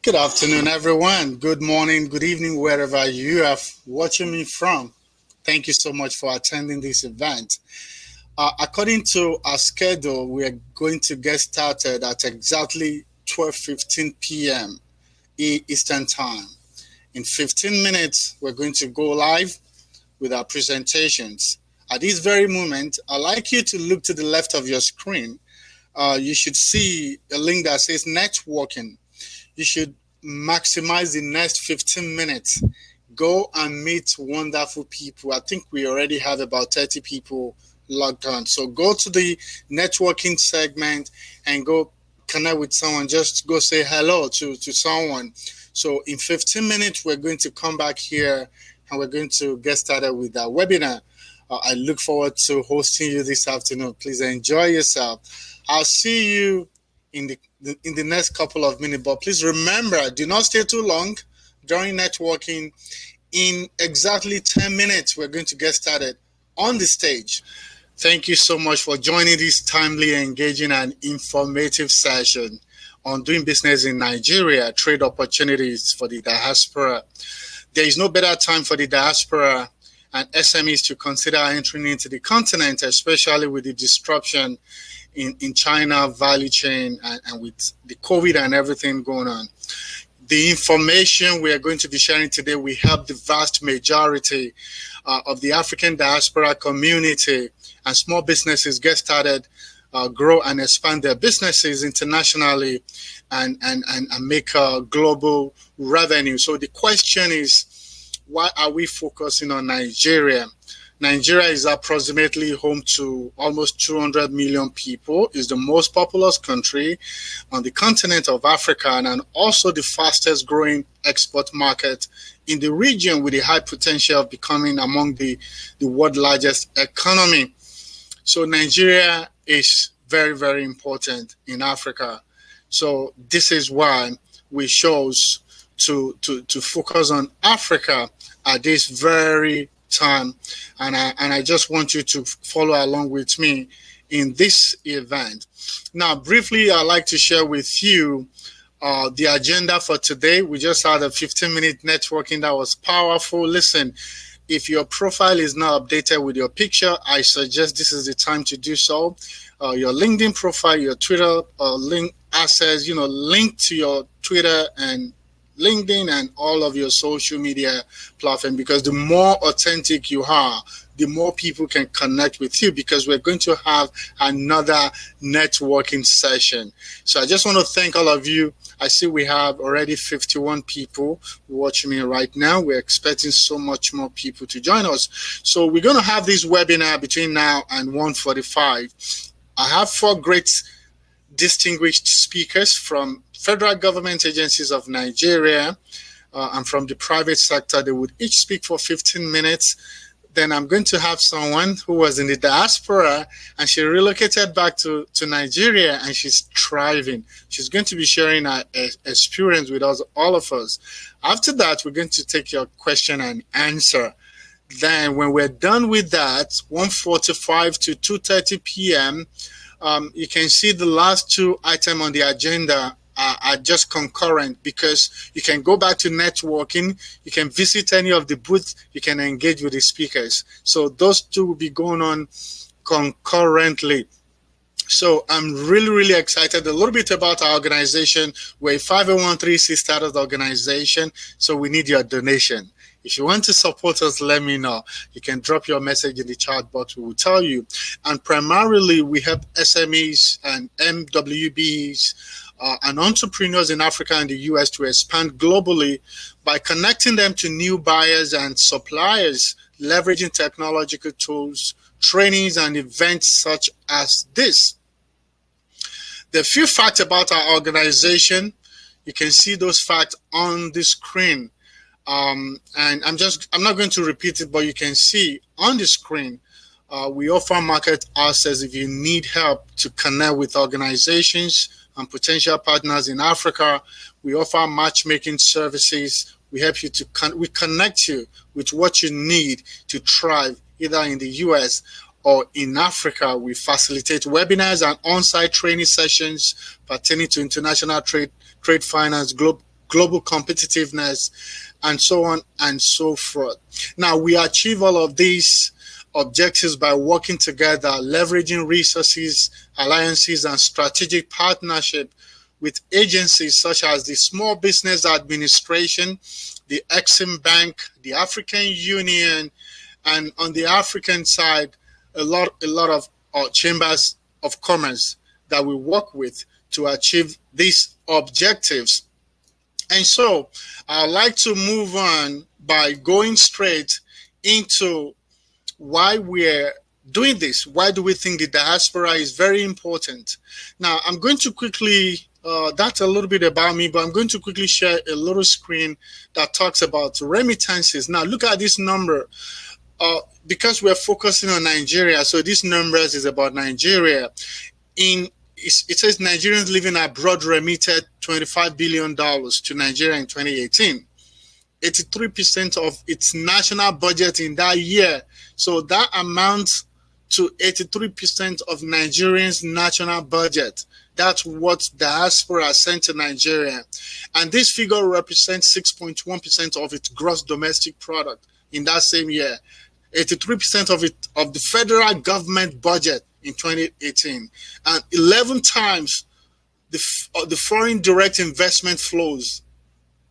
Good afternoon, everyone. Good morning, good evening, wherever you are watching me from. Thank you so much for attending this event. According to our schedule, we are going to get started at exactly 12:15 p.m. Eastern Time. In 15 minutes, we're going to go live with our presentations. At this very moment, I'd like you to look to the left of your screen. You should see a link that says networking. You should maximize the next 15 minutes. Go and meet wonderful people. I think we already have about 30 people logged on. So go to the networking segment and go connect with someone. Just go say hello to someone. So in 15 minutes, we're going to come back here and we're going to get started with our webinar. I look forward to hosting you this afternoon. Please enjoy yourself. I'll see you in the next couple of minutes, but please remember, do not stay too long during networking. In exactly 10 minutes, we're going to get started on the stage. Thank you so much for joining this timely, engaging, and informative session on doing business in Nigeria, trade opportunities for the diaspora. There is no better time for the diaspora and SMEs to consider entering into the continent, especially with the disruption in China value chain and with the COVID and everything going on. The information we are going to be sharing today will help the vast majority of the African diaspora community and small businesses get started, grow and expand their businesses internationally and make a global revenue. So the question is, why are we focusing on Nigeria? Nigeria is approximately home to almost 200 million people, is the most populous country on the continent of Africa, and also the fastest growing export market in the region, with a high potential of becoming among the world's largest economy. So Nigeria is very, very important in Africa. So this is why we chose to focus on Africa at this very time, and I just want you to follow along with me in this event. Now, briefly, I'd like to share with you the agenda for today. We just had a 15-minute networking that was powerful. Listen, if your profile is not updated with your picture, I suggest this is the time to do so. Your LinkedIn profile, your Twitter link access, link to your Twitter and LinkedIn and all of your social media platform, because the more authentic you are, the more people can connect with you, because we're going to have another networking session. So I just want to thank all of you. I see we have already 51 people watching me right now. We're expecting so much more people to join us. So we're going to have this webinar between now and 1:45. I have 4 great distinguished speakers from federal government agencies of Nigeria and from the private sector. They would each speak for 15 minutes. Then I'm going to have someone who was in the diaspora and she relocated back to Nigeria and she's thriving. She's going to be sharing her experience with us, all of us. After that, we're going to take your question and answer. Then when we're done with that, 1:45 to 2:30 p.m., you can see the last 2 items on the agenda are just concurrent, because you can go back to networking, you can visit any of the booths, you can engage with the speakers. So those 2 will be going on concurrently. So I'm really, really excited. A little bit about our organization. We're a 501(c)(3) startup organization, so we need your donation. If you want to support us, let me know. You can drop your message in the chat box. We will tell you. And primarily, we help SMEs and MWBEs and entrepreneurs in Africa and the US to expand globally by connecting them to new buyers and suppliers, leveraging technological tools, trainings, and events such as this. The few facts about our organization, you can see those facts on the screen. And I'm not going to repeat it, but you can see on the screen, we offer market access if you need help to connect with organizations and potential partners in Africa. We offer matchmaking services. We help you we connect you with what you need to thrive, either in the US or in Africa. We facilitate webinars and on-site training sessions pertaining to international trade finance, global competitiveness, and so on and so forth. Now, we achieve all of these objectives by working together, leveraging resources, alliances, and strategic partnership with agencies such as the Small Business Administration, the Exim Bank, the African Union, and on the African side, a lot of chambers of commerce that we work with to achieve these objectives. And so I'd like to move on by going straight into why we're doing this. Why do we think the diaspora is very important? Now, I'm going to quickly, that's a little bit about me, but I'm going to quickly share a little screen that talks about remittances. Now, look at this number. Because we're focusing on Nigeria, so this numbers is about Nigeria. It says Nigerians living abroad remitted $25 billion to Nigeria in 2018. 83% of its national budget in that year. So that amounts to 83% of Nigerians' national budget. That's what diaspora sent to Nigeria. And this figure represents 6.1% of its gross domestic product in that same year. 83% of the federal government budget in 2018, and 11 times the foreign direct investment flows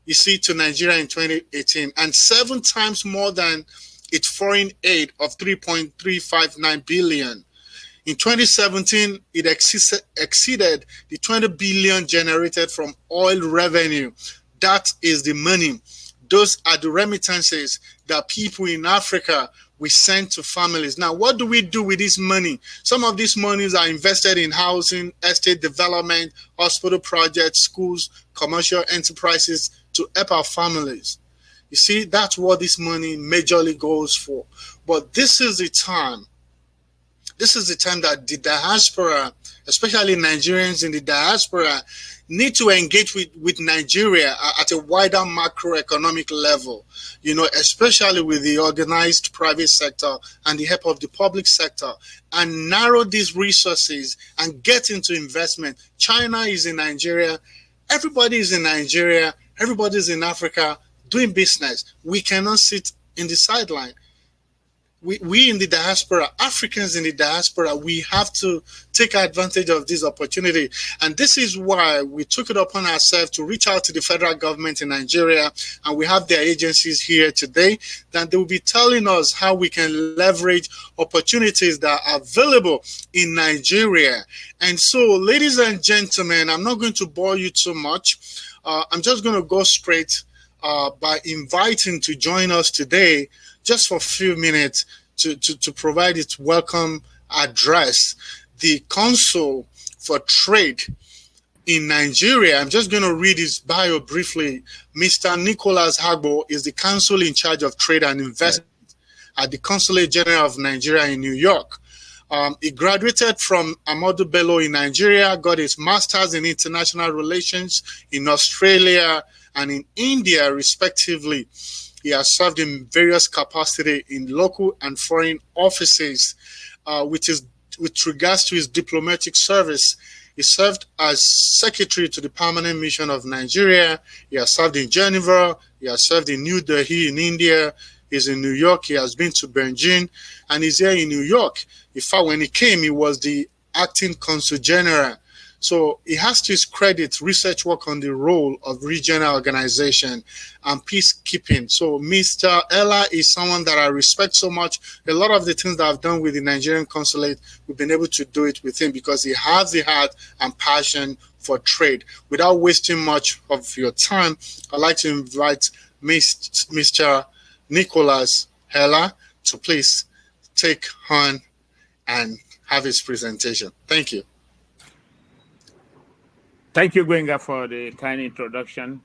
you see to Nigeria in 2018, and 7 times more than its foreign aid of 3.359 billion. In 2017, it exceeded the 20 billion generated from oil revenue. That is the money. Those are the remittances that people in Africa we send to families. Now, what do we do with this money? Some of these monies are invested in housing, estate development, hospital projects, schools, commercial enterprises to help our families. You see, that's what this money majorly goes for. But this is the time that the diaspora, especially Nigerians in the diaspora, need to engage with Nigeria at a wider macroeconomic level, especially with the organized private sector and the help of the public sector, and narrow these resources and get into investment. China is in Nigeria. Everybody is in Nigeria. Everybody is in Africa doing business. We cannot sit in the sideline. We in the diaspora, Africans in the diaspora, we have to take advantage of this opportunity. And this is why we took it upon ourselves to reach out to the federal government in Nigeria. And we have their agencies here today that they will be telling us how we can leverage opportunities that are available in Nigeria. And so, ladies and gentlemen, I'm not going to bore you too much. I'm just going to go straight by inviting to join us today just for a few minutes to provide its welcome address, the Consul for Trade in Nigeria. I'm just going to read his bio briefly. Mr. Nicholas Hagbo is the Consul in charge of trade and investment at the Consulate General of Nigeria in New York. He graduated from Ahmadu Bello in Nigeria, got his master's in international relations in Australia and in India, respectively. He has served in various capacities in local and foreign offices, with regards to his diplomatic service. He served as secretary to the Permanent Mission of Nigeria. He has served in Geneva. He has served in New Delhi in India. He's in New York. He has been to Beijing, and he's here in New York. In fact, when he came, he was the acting consul general. So he has to his credit research work on the role of regional organization and peacekeeping. So Mr. Ella is someone that I respect so much. A lot of the things that I've done with the Nigerian consulate, we've been able to do it with him because he has the heart and passion for trade. Without wasting much of your time, I'd like to invite Mr. Nicholas Ella to please take on and have his presentation. Thank you. Thank you, Gwenga, for the kind introduction.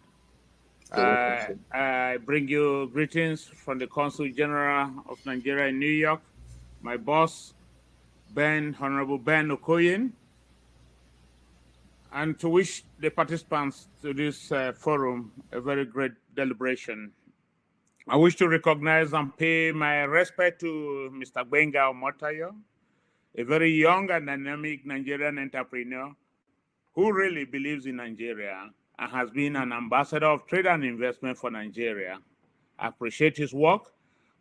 I bring you greetings from the Consul General of Nigeria in New York, my boss, Honorable Ben Okoyen, and to wish the participants to this forum a very great deliberation. I wish to recognize and pay my respect to Mr. Gwenga Omotayo, a very young and dynamic Nigerian entrepreneur who really believes in Nigeria and has been an ambassador of trade and investment for Nigeria. I appreciate his work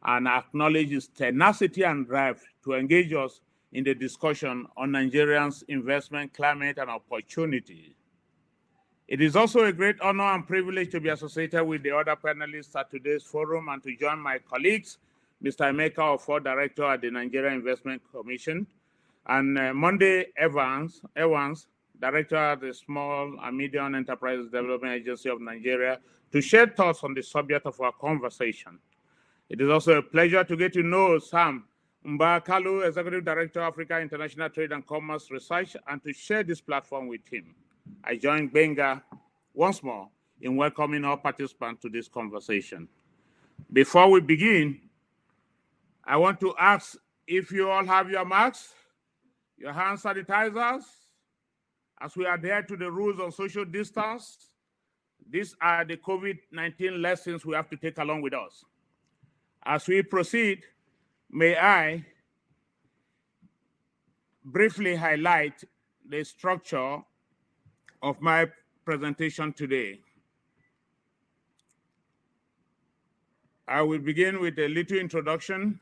and acknowledge his tenacity and drive to engage us in the discussion on Nigerians' investment climate and opportunity. It is also a great honor and privilege to be associated with the other panelists at today's forum and to join my colleagues, Mr. Emeka Ofo, Director at the Nigeria Investment Commission, and Monday Evans, Director at the Small and Medium Enterprises Development Agency of Nigeria, to share thoughts on the subject of our conversation. It is also a pleasure to get to know Sam Mbakalu, Executive Director, Africa International Trade and Commerce Research, and to share this platform with him. I join Gbenga once more in welcoming all participants to this conversation. Before we begin, I want to ask if you all have your masks, your hand sanitizers, as we adhere to the rules on social distance. These are the COVID-19 lessons we have to take along with us. As we proceed, may I briefly highlight the structure of my presentation today. I will begin with a little introduction.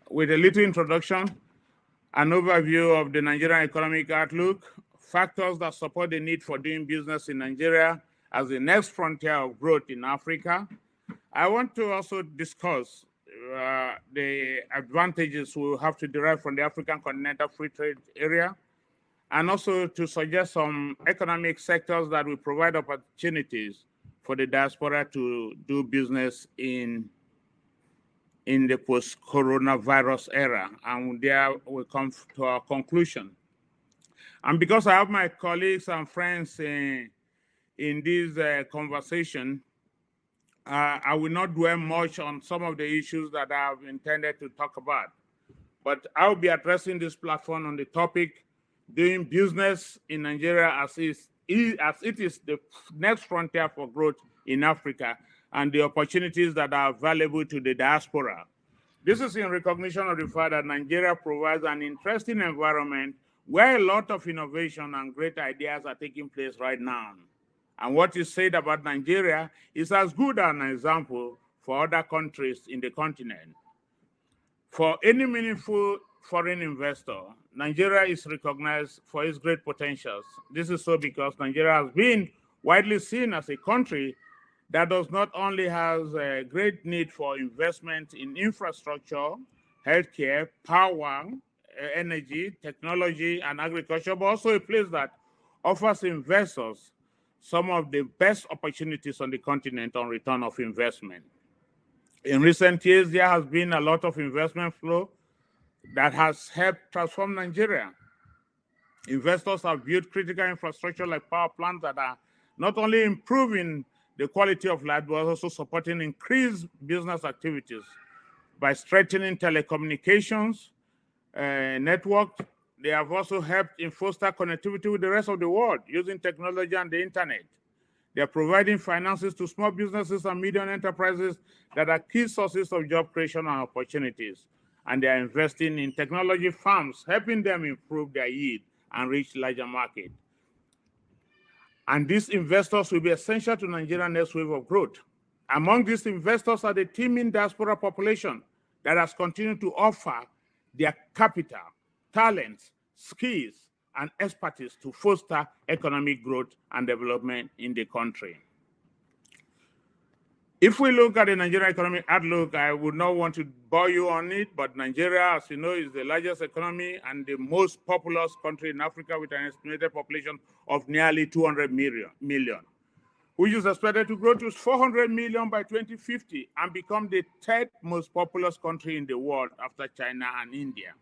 With a little introduction, an overview of the Nigerian economic outlook, factors that support the need for doing business in Nigeria as the next frontier of growth in Africa. I want to also discuss the advantages we will have to derive from the African Continental Free Trade Area, and also to suggest some economic sectors that will provide opportunities for the diaspora to do business in the post-coronavirus era. And there we come to our conclusion. And because I have my colleagues and friends in this conversation, I will not dwell much on some of the issues that I have intended to talk about, but I will be addressing this platform on the topic doing business in Nigeria as it is the next frontier for growth in Africa and the opportunities that are available to the diaspora. This is in recognition of the fact that Nigeria provides an interesting environment where a lot of innovation and great ideas are taking place right now. And what is said about Nigeria is as good an example for other countries in the continent. For any meaningful foreign investor, Nigeria is recognized for its great potentials. This is so because Nigeria has been widely seen as a country that does not only have a great need for investment in infrastructure, healthcare, power, energy, technology, and agriculture, but also a place that offers investors some of the best opportunities on the continent on return of investment. In recent years, there has been a lot of investment flow that has helped transform Nigeria. Investors have built critical infrastructure like power plants that are not only improving the quality of life, but also supporting increased business activities by strengthening telecommunications network. They have also helped in foster connectivity with the rest of the world using technology and the internet. They are providing finances to small businesses and medium enterprises that are key sources of job creation and opportunities. And they are investing in technology firms, helping them improve their yield and reach larger market. And these investors will be essential to Nigeria's next wave of growth. Among these investors are the teeming diaspora population that has continued to offer their capital, talents, skills, and expertise to foster economic growth and development in the country. If we look at the Nigerian economic outlook, I would not want to bore you on it, but Nigeria, as you know, is the largest economy and the most populous country in Africa with an estimated population of nearly 200 million, which is expected to grow to 400 million by 2050 and become the third most populous country in the world after China and India.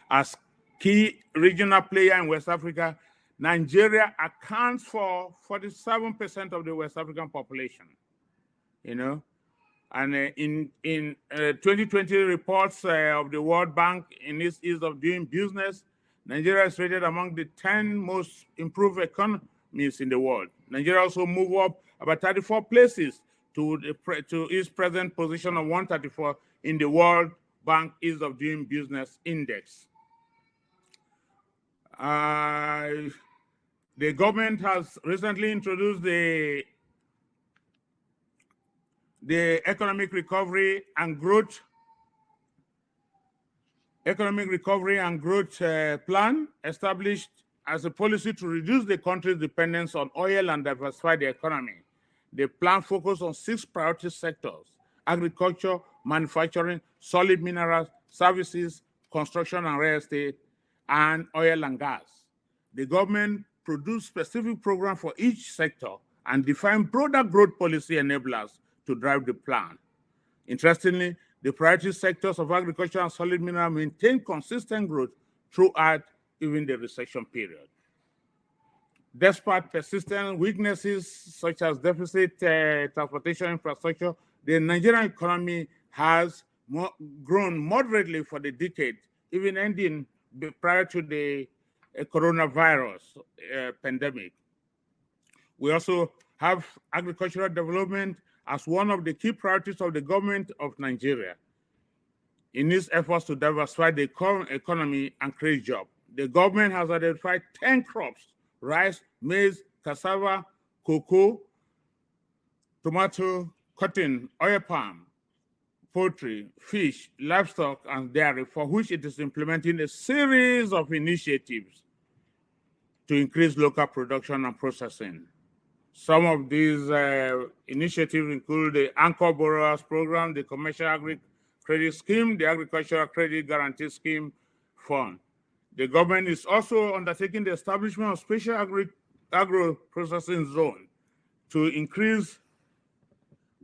As key regional player in West Africa, Nigeria accounts for 47% of the West African population. And in 2020 reports of the World Bank in its ease of doing business, Nigeria is rated among the 10 most improved economies in the world. Nigeria also moved up about 34 places to its present position of 134 in the World Bank Ease of Doing Business Index. The government has recently introduced the Economic Recovery and Growth Plan, established as a policy to reduce the country's dependence on oil and diversify the economy. The plan focuses on 6 priority sectors: agriculture, manufacturing, solid minerals, services, construction and real estate, and oil and gas. The government produced specific programs for each sector and defined broader growth policy enablers to drive the plan. Interestingly, the priority sectors of agriculture and solid mineral maintain consistent growth throughout even the recession period. Despite persistent weaknesses such as deficit transportation infrastructure, the Nigerian economy has grown moderately for the decade, even ending prior to the coronavirus pandemic. We also have agricultural development as one of the key priorities of the government of Nigeria. In its efforts to diversify the economy and create jobs, the government has identified 10 crops: rice, maize, cassava, cocoa, tomato, cotton, oil palm, poultry, fish, livestock, and dairy, for which it is implementing a series of initiatives to increase local production and processing. Some of these initiatives include the Anchor Borrowers Program, the Commercial Agri Credit Scheme, the Agricultural Credit Guarantee Scheme Fund. The government is also undertaking the establishment of special agro-processing zone to increase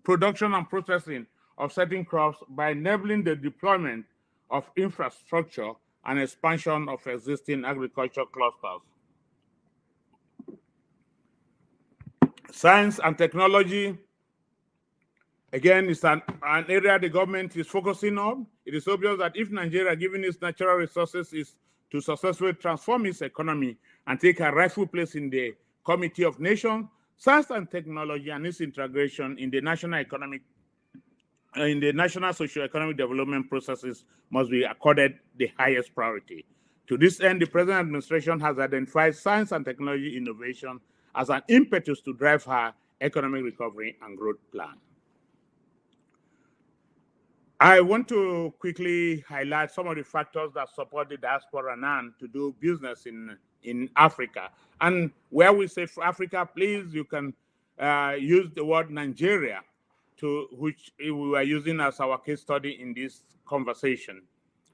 production and processing of certain crops by enabling the deployment of infrastructure and expansion of existing agriculture clusters. Science and technology, again, is an area the government is focusing on. It is obvious that if Nigeria, given its natural resources, is to successfully transform its economy and take a rightful place in the Committee of Nations, science and technology and its integration in the national socio-economic development processes must be accorded the highest priority. To this end, the present administration has identified science and technology innovation as an impetus to drive her economic recovery and growth plan. I want to quickly highlight some of the factors that support the diaspora NAN to do business in Africa. And where we say Africa, please, you can use the word Nigeria, which we were using as our case study in this conversation.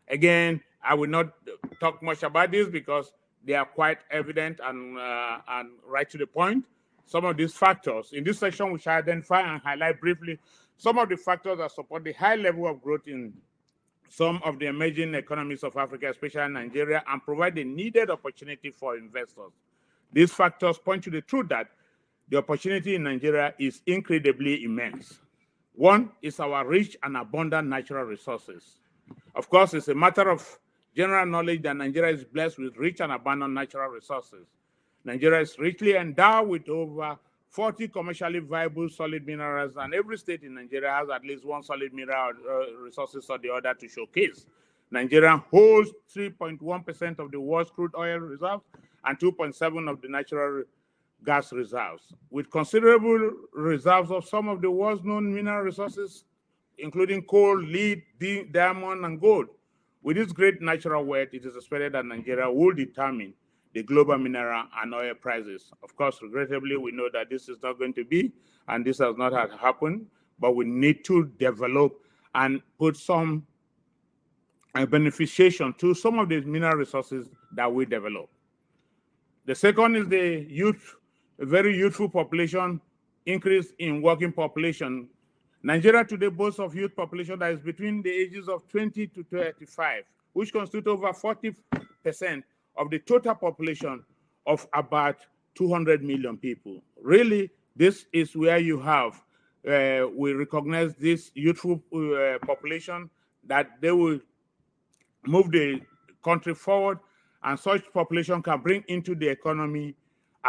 Again, I will not talk much about this because they are quite evident and right to the point. Some of these factors in this section, we shall identify and highlight briefly some of the factors that support the high level of growth in some of the emerging economies of Africa, especially Nigeria, and provide the needed opportunity for investors. These factors point to the truth that the opportunity in Nigeria is incredibly immense. One is our rich and abundant natural resources. Of course, it's a matter of general knowledge that Nigeria is blessed with rich and abundant natural resources. Nigeria is richly endowed with over 40 commercially viable solid minerals, and every state in Nigeria has at least one solid mineral resources or the other to showcase. Nigeria holds 3.1% of the world's crude oil reserves and 2.7% of the natural gas reserves, with considerable reserves of some of the world's known mineral resources, including coal, lead, diamond, and gold. With this great natural wealth, it is expected that Nigeria will determine the global mineral and oil prices. Of course, regrettably, we know that this is not going to be, and this has not happened, but we need to develop and put some beneficiation to some of the mineral resources that we develop. The second is the a very youthful population, increase in working population. Nigeria today boasts of youth population that is between the ages of 20 to 35, which constitute over 40% of the total population of about 200 million people. Really, this is where you have, we recognize this youthful population, that they will move the country forward, and such population can bring into the economy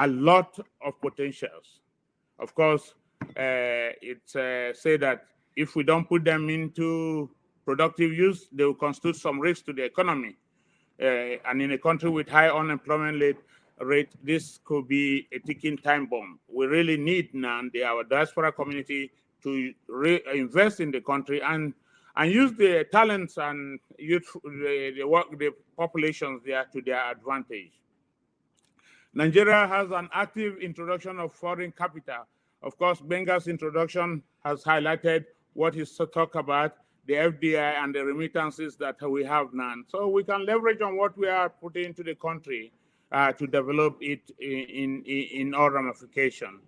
a lot of potentials. Of course, it's said that if we don't put them into productive use, they will constitute some risk to the economy. and in a country with high unemployment rate, this could be a ticking time bomb. We really need now our diaspora community to invest in the country and use the talents and youth, the populations there to their advantage. Nigeria has an active introduction of foreign capital. Of course, Gbenga's introduction has highlighted what he's talked about, the FDI and the remittances that we have now. So we can leverage on what we are putting into the country to develop it in all ramifications.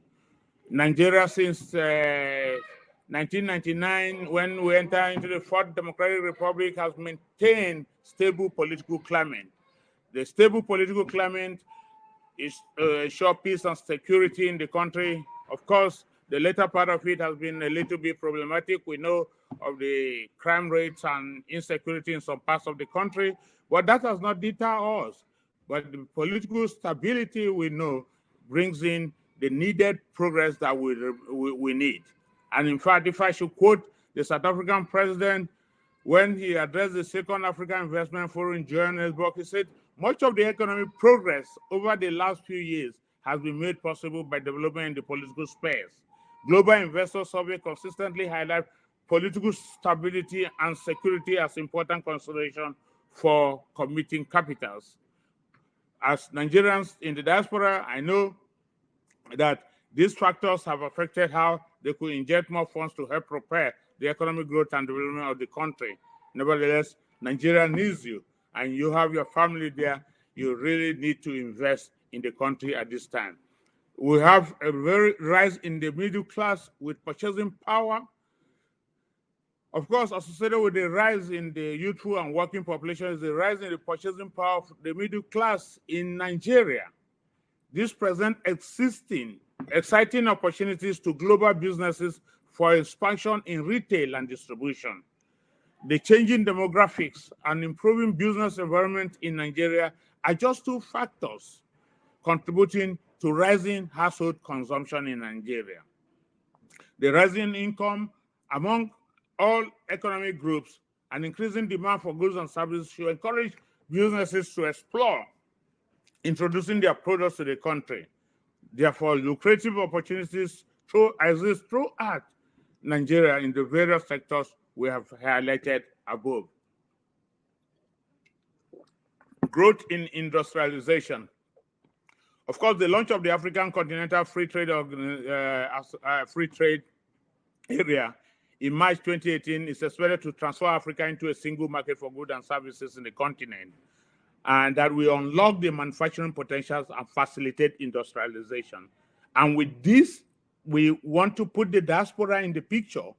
Nigeria, since 1999, when we entered into the Fourth Democratic Republic, has maintained stable political climate. The stable political climate is ensure peace and security in the country. Of course, the later part of it has been a little bit problematic. We know of the crime rates and insecurity in some parts of the country, but that has not deterred us. But the political stability, we know, brings in the needed progress that we need. And in fact, if I should quote the South African president, when he addressed the Second African Investment Forum in Johannesburg, he said, much of the economic progress over the last few years has been made possible by development in the political space. Global Investor Survey consistently highlight political stability and security as important consideration for committing capitals. As Nigerians in the diaspora, I know that these factors have affected how they could inject more funds to help prepare the economic growth and development of the country. Nevertheless, Nigeria needs you, and you have your family there. You really need to invest in the country at this time. We have a very rise in the middle class with purchasing power. Of course, associated with the rise in the youthful and working population is the rise in the purchasing power of the middle class in Nigeria. This presents exciting opportunities to global businesses for expansion in retail and distribution. The changing demographics and improving business environment in Nigeria are just two factors contributing to rising household consumption in Nigeria. The rising income among all economic groups and increasing demand for goods and services should encourage businesses to explore introducing their products to the country. Therefore, lucrative opportunities exist throughout Nigeria in the various sectors we have highlighted above. Growth in industrialization. Of course, the launch of the African Continental Free Trade Area in March 2018 is expected to transfer Africa into a single market for goods and services in the continent, and that will unlock the manufacturing potentials and facilitate industrialization. And with this, we want to put the diaspora in the picture,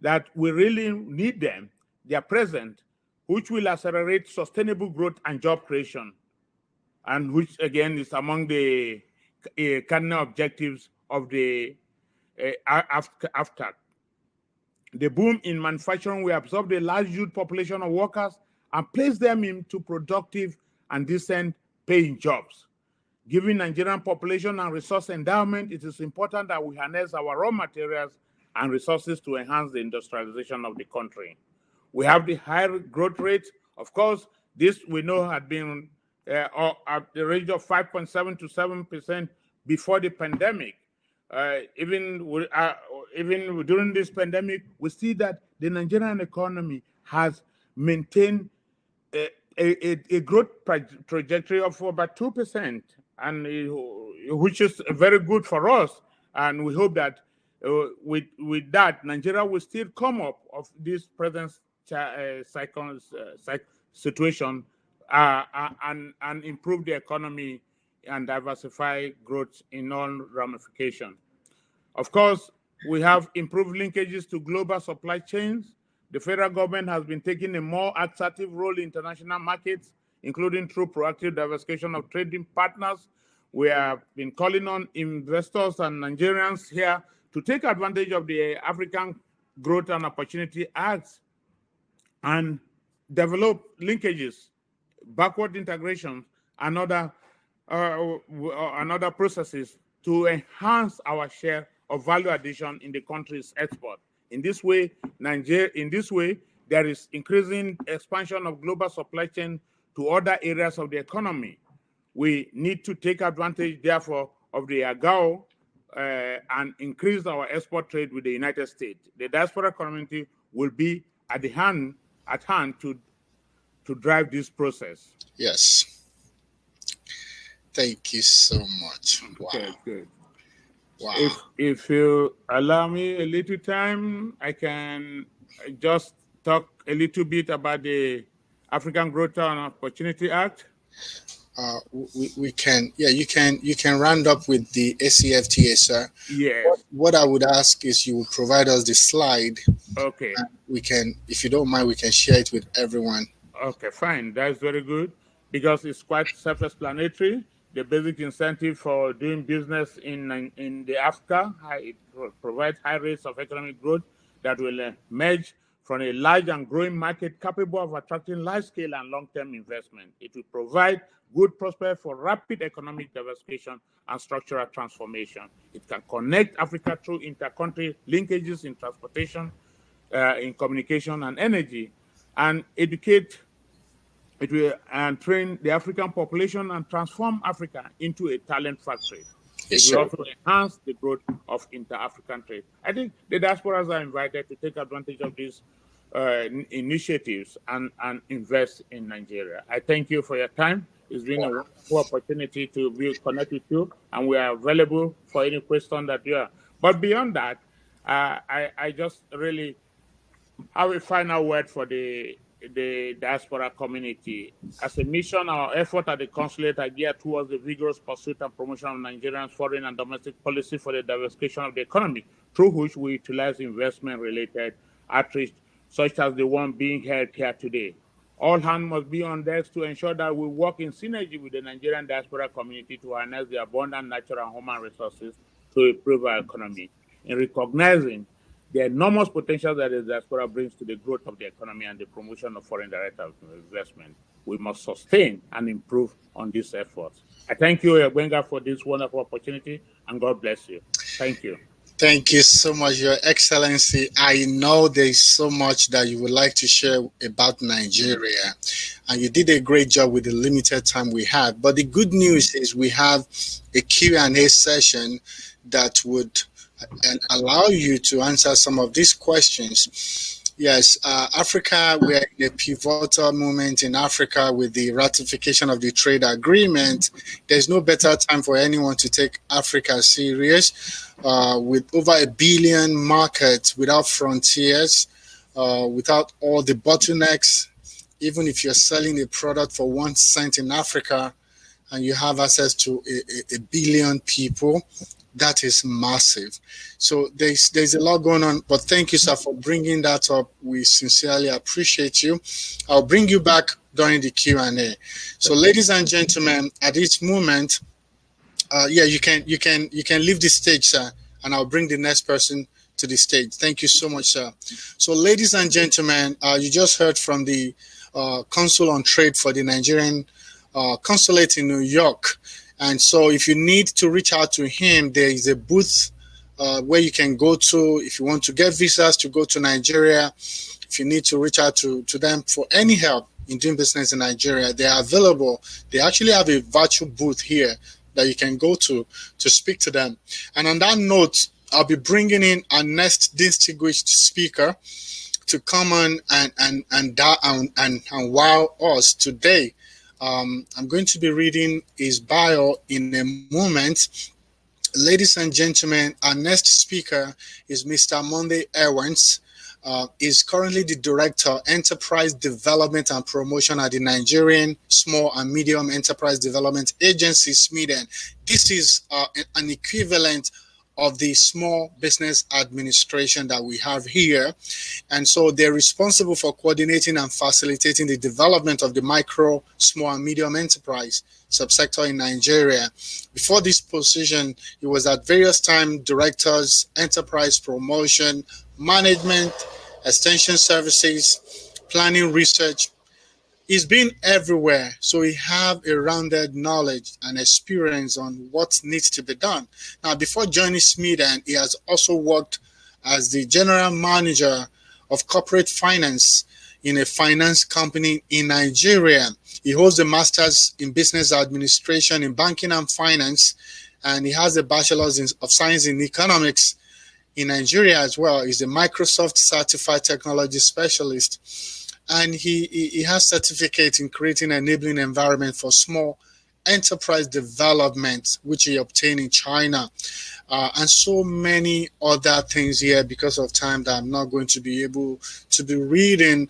that we really need them. They are present, which will accelerate sustainable growth and job creation, and which again is among the cardinal objectives of the AfCFTA. The boom in manufacturing will absorb the large youth population of workers and place them into productive and decent paying jobs. Given Nigerian population and resource endowment, it is important that we harness our raw materials and resources to enhance the industrialization of the country. We have the high growth rate. Of course, this we know had been at the range of 5.7 to 7% before the pandemic. Even during this pandemic, we see that the Nigerian economy has maintained a growth trajectory of about 2%, and which is very good for us. And we hope that with that, Nigeria will still come up of this present situation and improve the economy and diversify growth in all ramifications. Of course, we have improved linkages to global supply chains. The federal government has been taking a more assertive role in international markets, including through proactive diversification of trading partners. We have been calling on investors and Nigerians here to take advantage of the African Growth and Opportunity Act and develop linkages, backward integration, and other processes to enhance our share of value addition in the country's export. In this way, there is increasing expansion of global supply chain to other areas of the economy. We need to take advantage, therefore, of the AGAO and increase our export trade with the United States. The diaspora community will be at hand to drive this process. Yes. Thank you so much. Wow. Okay, good. Wow. If you allow me a little time, I can just talk a little bit about the African Growth and Opportunity Act. We can, yeah, you can round up with the ACFTA, sir. Yes. What I would ask is you would provide us the slide. Okay. We can, if you don't mind, we can share it with everyone. Okay, fine. That's very good because it's quite self-explanatory. The basic incentive for doing business in the Africa, it provides high rates of economic growth that will emerge from a large and growing market capable of attracting large-scale and long-term investment. It will provide good prospects for rapid economic diversification and structural transformation. It can connect Africa through inter-country linkages in transportation, in communication and energy, and educate. It will train the African population and transform Africa into a talent factory. Yes, it will also enhance the growth of inter-African trade. I think the diasporas are invited to take advantage of these initiatives and invest in Nigeria. I thank you for your time. It's been a wonderful opportunity to be connected with you, and we are available for any question that you have. But beyond that, I just really have a final word for the diaspora community. As a mission, our effort at the consulate are geared towards the vigorous pursuit and promotion of Nigerians' foreign and domestic policy for the diversification of the economy, through which we utilize investment-related outreach, such as the one being held here today. All hands must be on deck to ensure that we work in synergy with the Nigerian diaspora community to harness the abundant natural and human resources to improve our economy. In recognizing the enormous potential that the diaspora brings to the growth of the economy and the promotion of foreign direct investment, we must sustain and improve on these efforts. I thank you, Gbenga, for this wonderful opportunity, and God bless you. Thank you. Thank you so much, Your Excellency. I know there's so much that you would like to share about Nigeria, and you did a great job with the limited time we have. But the good news is we have a Q&A session that would allow you to answer some of these questions. Yes, Africa, we are in a pivotal moment in Africa with the ratification of the trade agreement. There's no better time for anyone to take Africa serious. With over 1 billion markets, without frontiers, without all the bottlenecks. Even if you're selling a product for 1 cent in Africa and you have access to a billion people, that is massive. So there's a lot going on, but thank you, sir, for bringing that up. We sincerely appreciate you. I'll bring you back during the Q&A. So, ladies and gentlemen, at this moment, you can leave the stage, sir, and I'll bring the next person to the stage. Thank you so much, sir. So, ladies and gentlemen, you just heard from the Consul on Trade for the Nigerian Consulate in New York. And so if you need to reach out to him, there is a booth where you can go to if you want to get visas to go to Nigeria. If you need to reach out to them for any help in doing business in Nigeria, they are available. They actually have a virtual booth here that you can go to speak to them. And on that note, I'll be bringing in our next distinguished speaker to come on and wow us today. I'm going to be reading his bio in a moment. Ladies and gentlemen, our next speaker is Mr. Monday Ewens. Is currently the Director, Enterprise Development and Promotion at the Nigerian Small and Medium Enterprise Development Agency, SMEs. This is an equivalent of the Small Business Administration that we have here. And so they're responsible for coordinating and facilitating the development of the micro, small, and medium enterprise subsector in Nigeria. Before this position, he was at various times directors, enterprise promotion, management, extension services, planning, research. He's been everywhere, so he have a rounded knowledge and experience on what needs to be done. Now, before joining SMEs, he has also worked as the general manager of corporate finance in a finance company in Nigeria. He holds a master's in business administration in banking and finance, and he has a bachelor's of science in economics in Nigeria as well. He's a Microsoft certified technology specialist, and he has certificate in creating an enabling environment for small enterprise development, which he obtained in China. And so many other things here because of time that I'm not going to be able to be reading.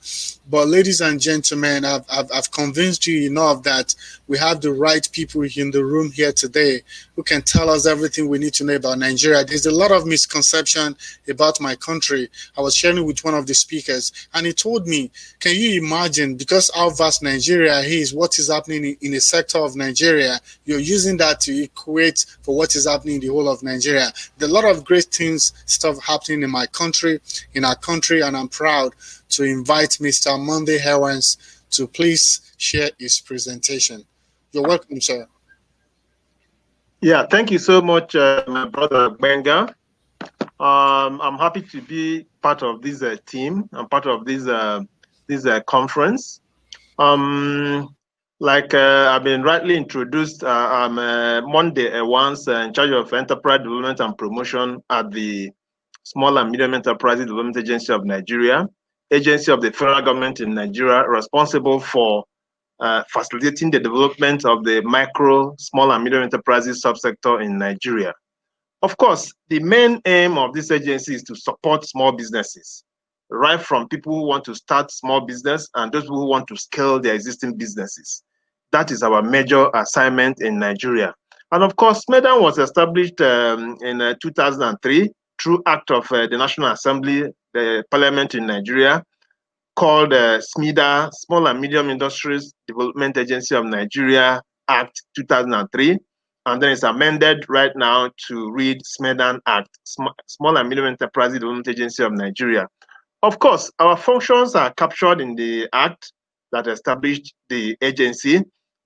But ladies and gentlemen, I've convinced you enough that we have the right people in the room here today who can tell us everything we need to know about Nigeria. There's a lot of misconception about my country. I was sharing with one of the speakers, and he told me, can you imagine, because how vast Nigeria is, what is happening in a sector of Nigeria, you're using that to equate for what is happening in the whole of Nigeria. There are a lot of great things, stuff happening in my country, in our country, and I'm proud to invite Mr. Monday Hewans to please share his presentation. You're welcome, sir. Yeah, thank you so much, my brother Benga. I'm happy to be part of this team. I'm part of this conference. Like I've been rightly introduced, I'm Monday Hewans, in charge of enterprise development and promotion at the Small and Medium Enterprises Development Agency of Nigeria, agency of the federal government in Nigeria, responsible for facilitating the development of the micro, small and medium enterprises subsector in Nigeria. Of course, the main aim of this agency is to support small businesses, right from people who want to start small business and those who want to scale their existing businesses. That is our major assignment in Nigeria. And of course, SMEDAN was established in 2003 through act of the National Assembly, the Parliament in Nigeria, called SMEDA, Small and Medium Industries Development Agency of Nigeria Act 2003. And then it's amended right now to read SMEDAN Act, Small and Medium Enterprises Development Agency of Nigeria. Of course, our functions are captured in the act that established the agency,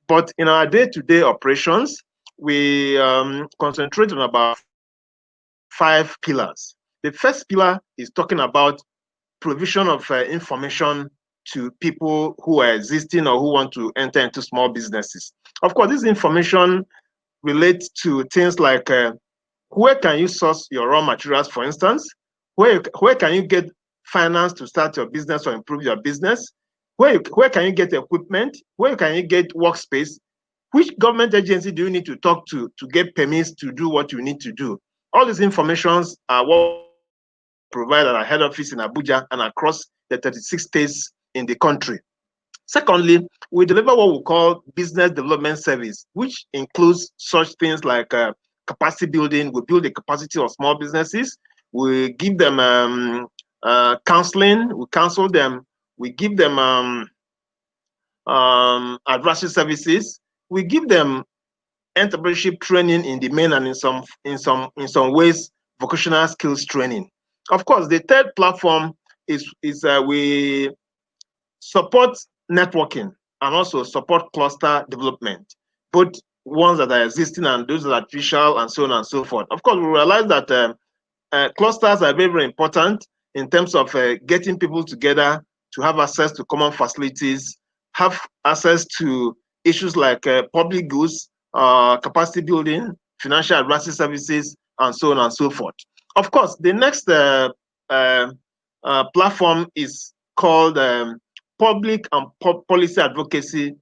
but in our day-to-day operations, we concentrate on about 5 pillars. The first pillar is talking about provision of information to people who are existing or who want to enter into small businesses. Of course, this information relates to things like where can you source your raw materials, for instance? Where can you get finance to start your business or improve your business? Where can you get equipment? Where can you get workspace? Which government agency do you need to talk to get permits to do what you need to do? All these informations are what we provide at our head office in Abuja and across the 36 states in the country. Secondly, we deliver what we call business development service, which includes such things like capacity building. We build the capacity of small businesses. We give them counseling. We counsel them. We give them advisory services. We give them entrepreneurship training in the main and in some ways vocational skills training. Of course, the third platform is we support networking and also support cluster development, both ones that are existing and those that are artificial and so on and so forth. Of course, we realize that clusters are very, very important in terms of getting people together to have access to common facilities, have access to issues like public goods, capacity building, financial advisory services, and so on and so forth. Of course, the next platform is called public and policy advocacy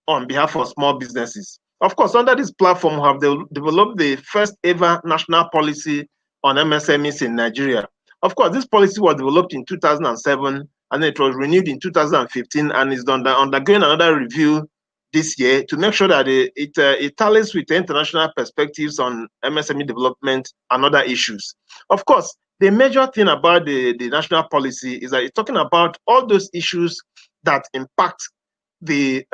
on behalf of small businesses. Of course, under this platform, we have developed the first ever national policy on MSMEs in Nigeria. Of course, this policy was developed in 2007 and it was renewed in 2015 and is undergoing another review this year to make sure that it tallies with the international perspectives on MSME development and other issues. Of course, the major thing about the national policy is that it's talking about all those issues that impact the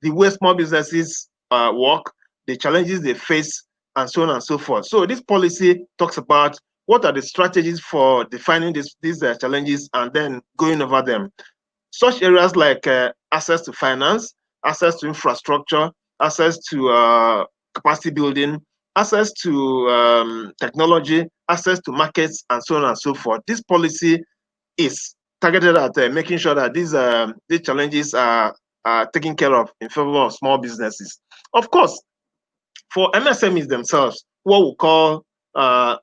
way small businesses work, the challenges they face, and so on and so forth. So this policy talks about what are the strategies for defining these challenges and then going over them. Such areas like access to finance, access to infrastructure, access to capacity building, access to technology, access to markets, and so on and so forth. This policy is targeted at making sure that these challenges are taken care of in favor of small businesses. Of course, for MSMEs themselves, what we call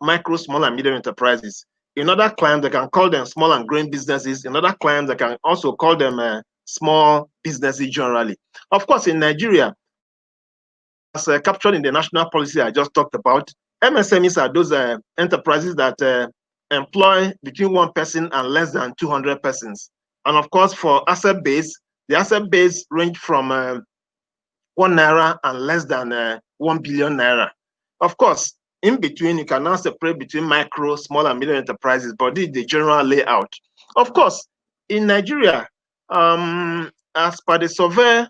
micro, small, and medium enterprises. In other clients, they can call them small and growing businesses. In other clients, they can also call them small businesses generally. Of course, in Nigeria, as captured in the national policy I just talked about, MSMEs are those enterprises that employ between one person and less than 200 persons. And of course, for asset base, the asset base range from 1 naira and less than 1 billion naira. Of course, in between, you can now separate between micro, small, and medium enterprises, but this is the general layout. Of course, in Nigeria, as per the survey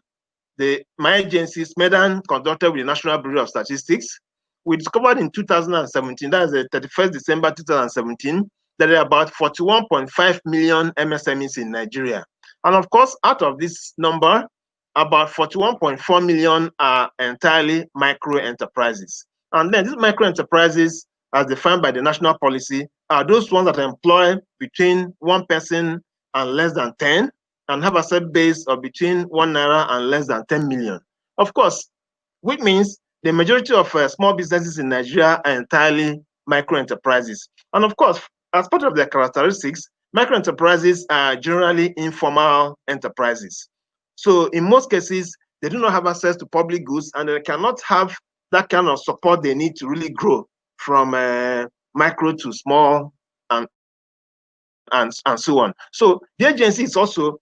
my agency, SMEDAN, conducted with the National Bureau of Statistics, we discovered in 2017, that is the 31st December 2017, that there are about 41.5 million MSMEs in Nigeria. And of course, out of this number, about 41.4 million are entirely micro enterprises. And then these micro enterprises, as defined by the national policy, are those ones that employ between one person and less than 10, and have a asset base of between 1 naira and less than 10 million. Of course, which means the majority of small businesses in Nigeria are entirely micro enterprises. And of course, as part of their characteristics, micro enterprises are generally informal enterprises. So in most cases, they do not have access to public goods, and they cannot have that kind of support they need to really grow from micro to small and so on. So the agency is also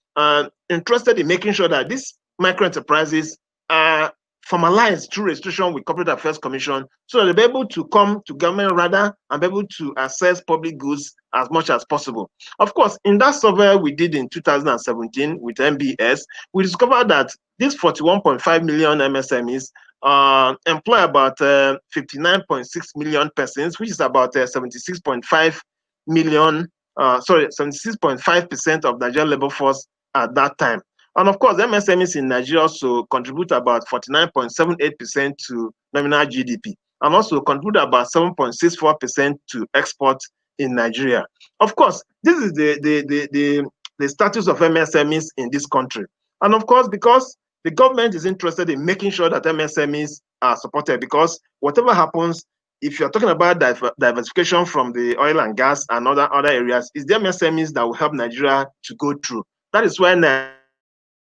interested in making sure that these micro enterprises are formalized through registration with Corporate Affairs Commission, so that they'll be able to come to government rather and be able to access public goods as much as possible. Of course, in that survey we did in 2017 with MWBEs, we discovered that these 41.5 million MSMEs employ about 59.6 million persons, which is about 76.5 million 76.5% of Nigerian labor force at that time. And of course, MSMEs in Nigeria also contribute about 49.78% to nominal GDP, and also contribute about 7.64% to export in Nigeria. Of course, this is the status of MSMEs in this country. And of course, because the government is interested in making sure that MSMEs are supported, because whatever happens, if you're talking about diversification from the oil and gas and other areas, it's the MSMEs that will help Nigeria to go through. That is why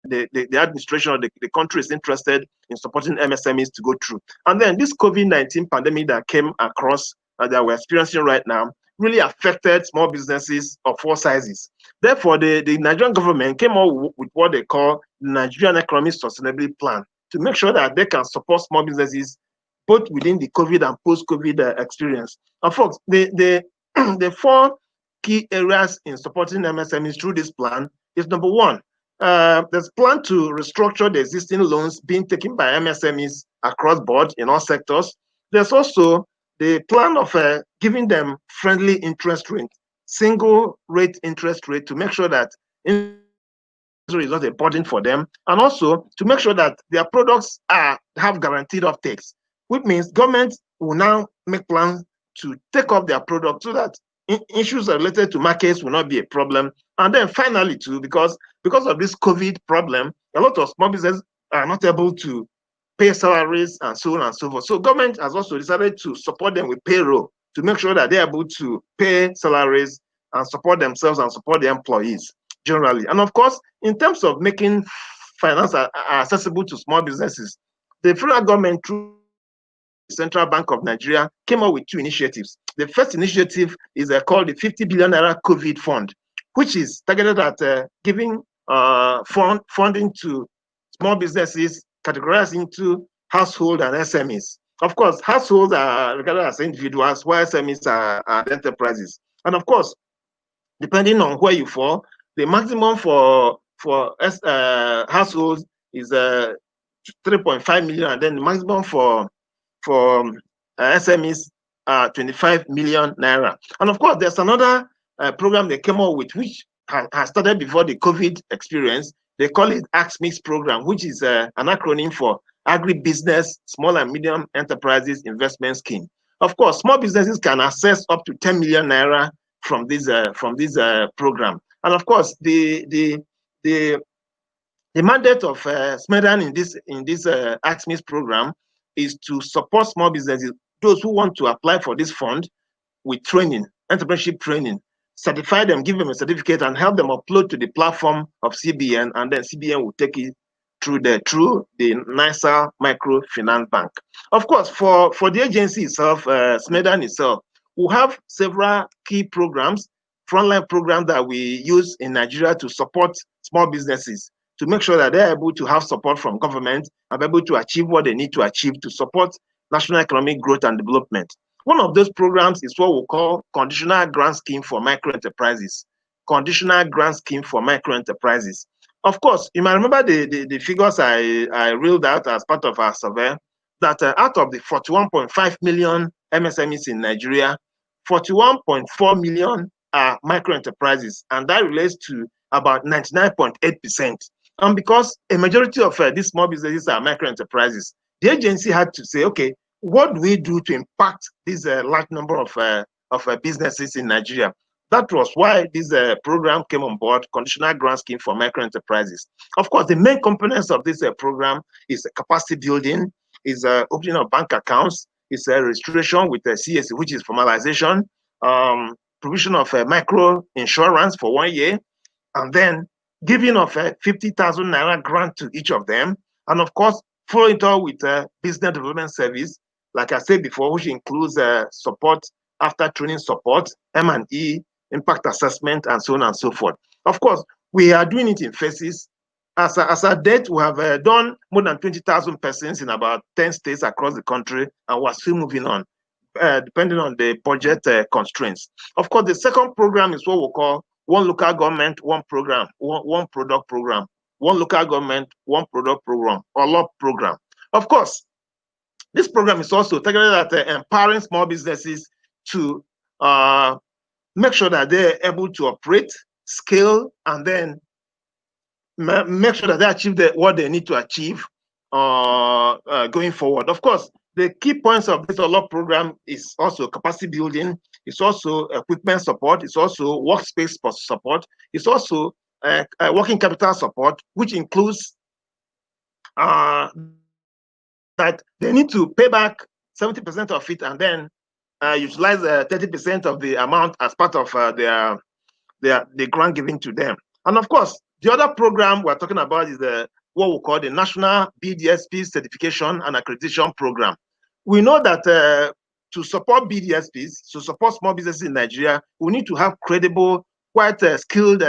the administration of the country is interested in supporting MSMEs to go through. And then this COVID-19 pandemic that came across, that we're experiencing right now, really affected small businesses of all sizes. Therefore, the Nigerian government came up with what they call the Nigerian Economic Sustainability Plan to make sure that they can support small businesses both within the COVID and post-COVID experience. And folks, the 4 key areas in supporting MSMEs through this plan is: number one, there's a plan to restructure the existing loans being taken by MSMEs across board in all sectors. There's also the plan of giving them friendly interest rate, single rate interest rate, to make sure that is not a burden for them, and also to make sure that their products have guaranteed offtakes, which means government will now make plans to take up their product so that issues related to markets will not be a problem. And then finally, too, because of this COVID problem, a lot of small businesses are not able to pay salaries and so on and so forth. So government has also decided to support them with payroll to make sure that they're able to pay salaries and support themselves and support their employees generally. And of course, in terms of making finance accessible to small businesses, the federal government, through the Central Bank of Nigeria, came up with 2 initiatives. The first initiative is called the 50 billion naira COVID fund, which is targeted at giving funding to small businesses categorized into household and SMEs. Of course, households are regarded as individuals, while SMEs are enterprises. And of course, depending on where you fall, the maximum for households is 3.5 million, and then the maximum for SMEs 25 million naira. And of course, there's another program they came up with, which has started before the COVID experience. They call it ASMEs program, which is an acronym for Agribusiness Small and Medium Enterprises Investment Scheme. Of course, small businesses can access up to 10 million naira from this program. And of course, the mandate of SMEDAN in this SMEs program is to support small businesses, those who want to apply for this fund, with training, entrepreneurship training, certify them, give them a certificate, and help them upload to the platform of CBN, and then CBN will take it through the NISA Microfinance Bank. Of course, for the agency itself, SMEDAN itself, we have several key programs, frontline programs that we use in Nigeria to support small businesses, to make sure that they're able to have support from government and be able to achieve what they need to achieve to support national economic growth and development. One of those programs is what we call Conditional Grant Scheme for Micro-Enterprises. Conditional Grant Scheme for Micro-Enterprises. Of course, you might remember the figures I reeled out as part of our survey, that out of the 41.5 million MSMEs in Nigeria, 41.4 million are micro-enterprises, and that relates to about 99.8%. And because a majority of these small businesses are micro-enterprises, the agency had to say, okay, what do we do to impact this large number of businesses in Nigeria? That was why this program came on board, Conditional Grant Scheme for Micro-Enterprises. Of course, the main components of this program is capacity building, is opening of bank accounts, is registration with the CAC, which is formalization, provision of micro insurance for 1 year, and then giving of 50,000 naira grant to each of them, and of course, following it all with business development service, like I said before, which includes support after training support, M&E, impact assessment, and so on and so forth. Of course, we are doing it in phases. As a date, we have done more than 20,000 persons in about 10 states across the country, and we're still moving on, depending on the budget constraints. Of course, the second program is what we call One Local Government, One Program, One Product Program. One Local Government, One Product Program, or LOP program. Of course, this program is also targeted at empowering small businesses to make sure that they're able to operate, scale, and then make sure that they achieve what they need to achieve going forward. Of course, the key points of this LOP program is also capacity building, it's also equipment support, it's also workspace support, it's also working capital support, which includes that they need to pay back 70% of it and then utilize 30% of the amount as part of the grant given to them. And of course, the other program we're talking about is what we call the National BDSP Certification and Accreditation Program. We know that to support BDSPs, to support small businesses in Nigeria, we need to have credible, quite skilled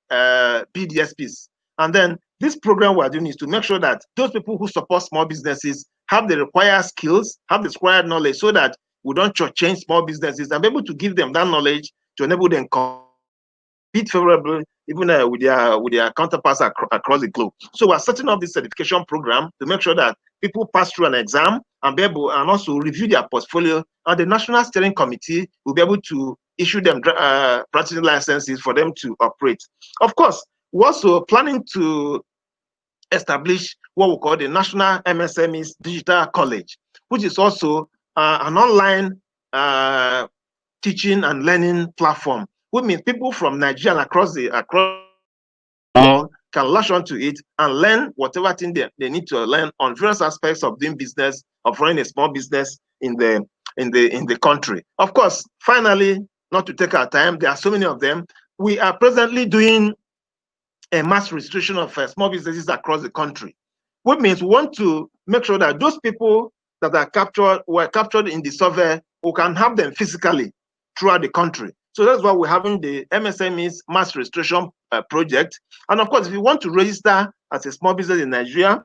BDSPs. And then this program we're doing is to make sure that those people who support small businesses have the required skills, have the required knowledge, so that we don't change small businesses and be able to give them that knowledge to enable them compete favorably, even with their counterparts across the globe. So we're setting up this certification program to make sure that people pass through an exam and be able and also review their portfolio, and the National Steering Committee will be able to issue them practicing licenses for them to operate. Of course, we're also planning to establish what we call the National MSMEs Digital College, which is also an online teaching and learning platform, which means people from Nigeria and across the world can latch onto it and learn whatever thing they need to learn on various aspects of doing business, of running a small business in the country. Of course, finally, not to take our time, there are so many of them. We are presently doing a mass registration of small businesses across the country, which means we want to make sure that those people that were captured in the survey, we can have them physically throughout the country. So that's why we're having the MSMEs mass registration project. And of course, if you want to register as a small business in Nigeria,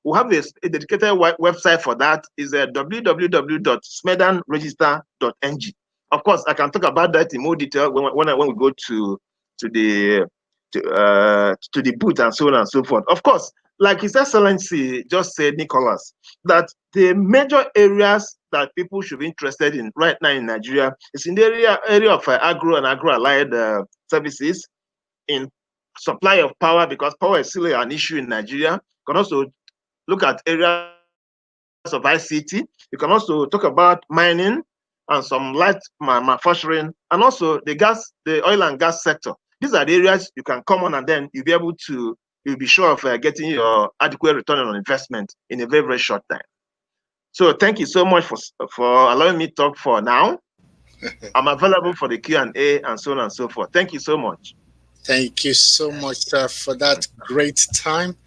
we have a dedicated website for that. Is www.smedanregister.ng. Of course, I can talk about that in more detail when we go to the booth and so on and so forth. Of course, like His Excellency just said, Nicholas, that the major areas that people should be interested in right now in Nigeria is in the area of agro and agro-allied services, in supply of power, because power is still an issue in Nigeria. You can also look at areas of ICT. You can also talk about mining, and some light manufacturing, and also the oil and gas sector. These are the areas you can come on, and then you'll be sure of getting your adequate return on investment in a very, very short time. So thank you so much for allowing me to talk for now. I'm available for the Q&A and so on and so forth. Thank you so much. Thank you so much, sir, for that great time,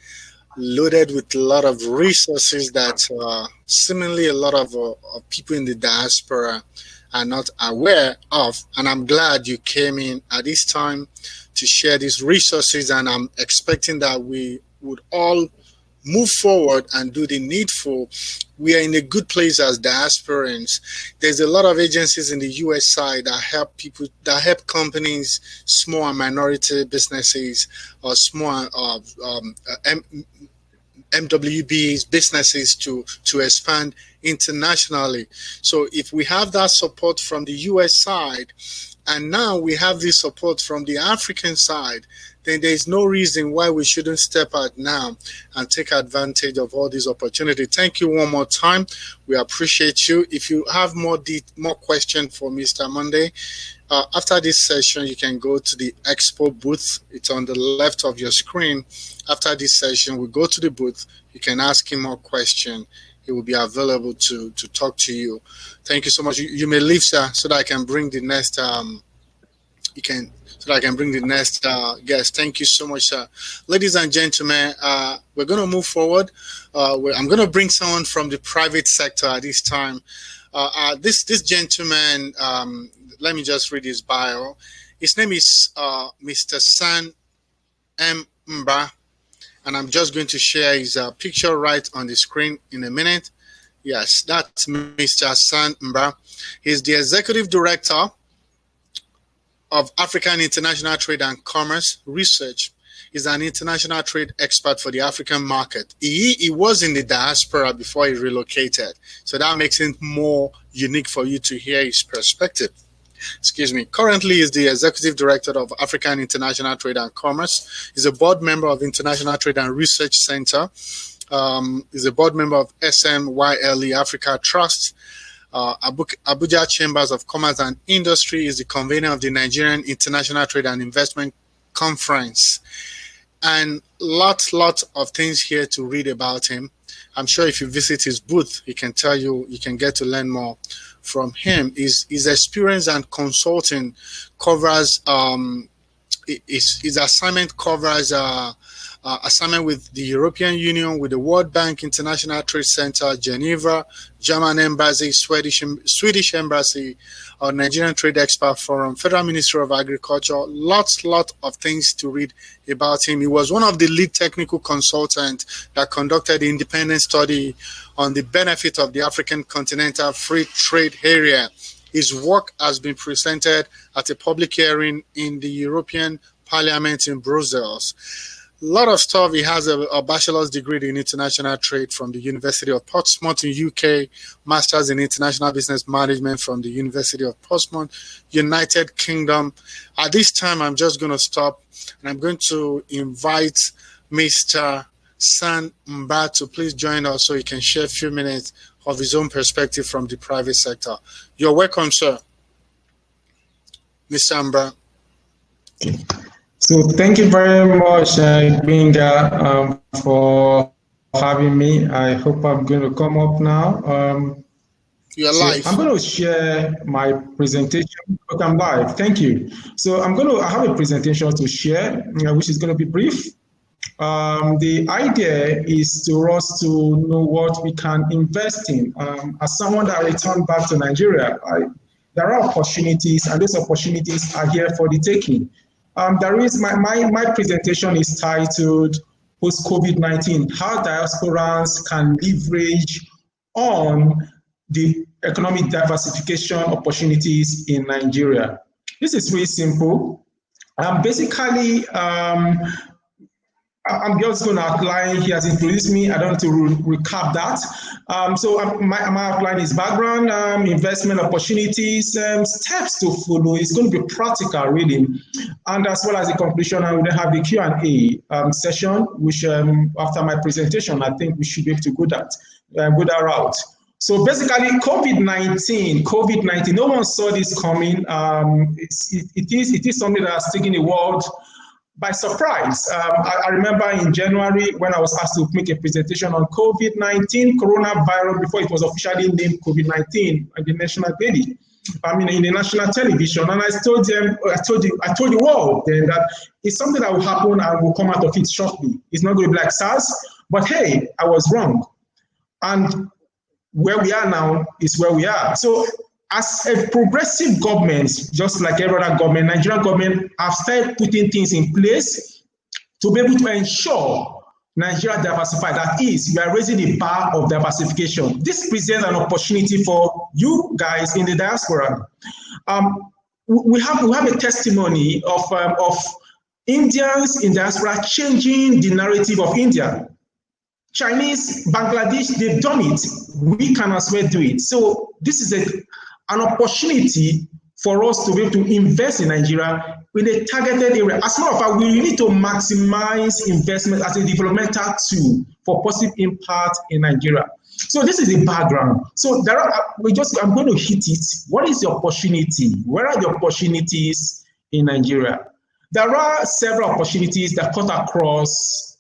loaded with a lot of resources that seemingly a lot of people in the diaspora are not aware of. And I'm glad you came in at this time to share these resources, and I'm expecting that we would all move forward and do the needful. We are in a good place as diasporans. There's a lot of agencies in the US side that help people, that help companies, small and minority businesses, or small MWBEs, businesses to expand internationally. So if we have that support from the US side, and now we have this support from the African side, then there's no reason why we shouldn't step out now and take advantage of all these opportunities. Thank you one more time. We appreciate you. If you have more questions for Mr. Monday, after this session, you can go to the Expo booth. It's on the left of your screen. After this session, we go to the booth. You can ask him more questions. He will be available to talk to you. Thank you so much. You may leave, sir, so that I can bring the next guest. Thank you so much, sir. Ladies and gentlemen, we're going to move forward. I'm going to bring someone from the private sector at this time. This gentleman, let me just read his bio. His name is Mr. San M. Mba, and I'm just going to share his picture right on the screen in a minute. Yes, that's Mr. San Mba. He's the Executive Director of African International Trade and Commerce Research. He's an international trade expert for the African market. He was in the diaspora before he relocated, so that makes it more unique for you to hear his perspective. Excuse me. Currently, he's the Executive Director of African International Trade and Commerce. He's a board member of International Trade and Research Center. He's a board member of SMYLE Africa Trust. Abuja Chambers of Commerce and Industry is the convener of the Nigerian International Trade and Investment Conference. And lots of things here to read about him. I'm sure if you visit his booth, he can tell you, you can get to learn more from him. His experience and consulting covers, his assignment covers assignment with the European Union, with the World Bank International Trade Center, Geneva, German Embassy, Swedish Embassy, Nigerian Trade Expert Forum, Federal Ministry of Agriculture. Lots of things to read about him. He was one of the lead technical consultants that conducted the independent study on the benefit of the African Continental Free Trade Area. His work has been presented at a public hearing in the European Parliament in Brussels. A lot of stuff. He has a bachelor's degree in international trade from the University of Portsmouth in UK, master's in international business management from the University of Portsmouth, United Kingdom. At this time, I'm just going to stop, and I'm going to invite Mr. San Mba to please join us so he can share a few minutes of his own perspective from the private sector. You're welcome, sir. Mr. Mba. So thank you very much, Benga, for having me. I hope I'm going to come up now. You're live. I'm going to share my presentation, but I'm live. Thank you. So I have a presentation to share, which is going to be brief. The idea is for us to know what we can invest in. As someone that returned back to Nigeria, there are opportunities, and those opportunities are here for the taking. There is my presentation is titled Post-COVID-19, How Diasporans Can Leverage on the Economic Diversification Opportunities in Nigeria. This is really simple. Basically, I'm just going to outline, he has introduced me, I don't want to recap that. My outline is background, investment opportunities, steps to follow. It's going to be practical really. And as well as the conclusion, I will then have the Q&A session, which after my presentation, I think we should be able to go that route. So basically, COVID-19, no one saw this coming. It is something that has taken the world by surprise. I remember in January when I was asked to make a presentation on COVID-19, coronavirus, before it was officially named COVID-19 at the national daily. In the national television, and I told the world then that it's something that will happen and will come out of it shortly. It's not going to be like SARS, but hey, I was wrong. And where we are now is where we are. So as a progressive government, just like every other government, Nigerian government have started putting things in place to be able to ensure Nigeria diversified. That is, we are raising the bar of diversification. This presents an opportunity for you guys in the diaspora. We have a testimony of Indians in diaspora changing the narrative of India. Chinese, Bangladesh, they've done it. We can as well do it. So this is an opportunity for us to be able to invest in Nigeria in a targeted area. As a matter of fact, we need to maximize investment as a developmental tool for positive impact in Nigeria. So this is the background. So I'm going to hit it. What is the opportunity? Where are the opportunities in Nigeria? There are several opportunities that cut across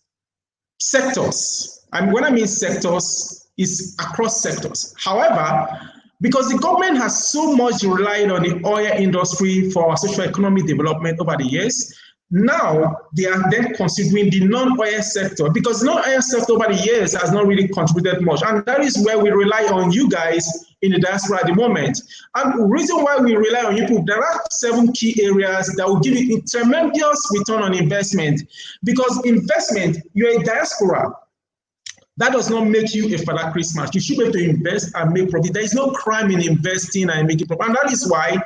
sectors. And when I mean sectors, it's across sectors. However, because the government has so much relied on the oil industry for our socio-economic development over the years, now they are then considering the non-oil sector, because the non-oil sector over the years has not really contributed much. And that is where we rely on you guys in the diaspora at the moment. And the reason why we rely on you people, there are 7 key areas that will give you a tremendous return on investment. Because investment, you're a diaspora. That does not make you a Father Christmas. You should be able to invest and make profit. There is no crime in investing and making profit. And that is why,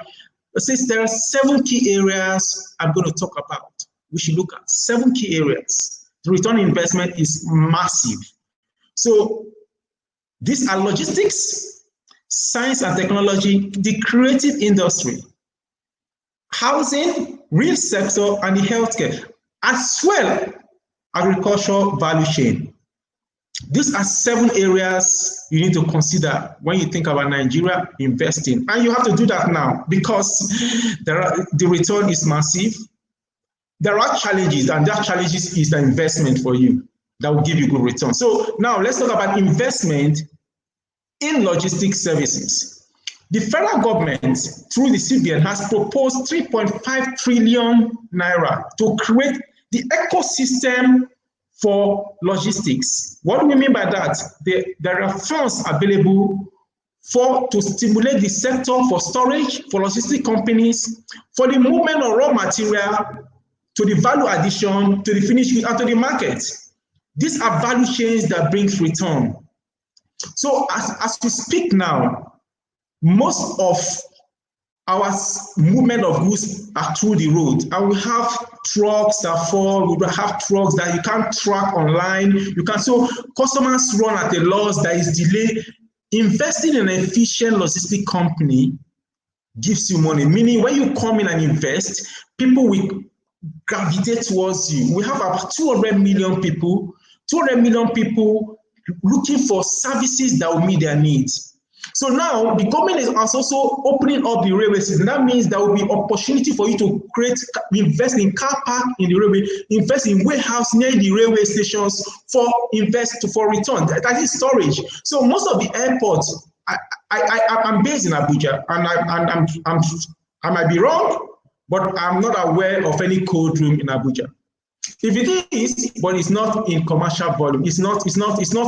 since there are 7 key areas I'm going to talk about, we should look at 7 key areas. The return on investment is massive. So these are logistics, science and technology, the creative industry, housing, real sector, and the healthcare, as well agricultural value chain. These are 7 areas you need to consider when you think about Nigeria investing. And you have to do that now because the return is massive. There are challenges, and that challenges is the investment for you that will give you good return. So now let's talk about investment in logistics services. The federal government, through the CBN, has proposed 3.5 trillion naira to create the ecosystem for logistics. What do we mean by that? There are funds available to stimulate the sector for storage, for logistic companies, for the movement of raw material, to the value addition, to the finished goods, and to the market. These are value chains that brings return. So as we speak now, most of our movement of goods are through the road, and we have trucks that fall, we have trucks that you can't track online. So customers run at a loss, that is delay. Investing in an efficient logistic company gives you money, meaning when you come in and invest, people will gravitate towards you. We have about 200 million people looking for services that will meet their needs. So now the government is also opening up the railway system. That means there will be opportunity for you to invest in car park in the railway, invest in warehouse near the railway stations for return. That is storage. So most of the airports, I'm based in Abuja, and I might be wrong, but I'm not aware of any cold room in Abuja. If it is, but it's not in commercial volume, it's not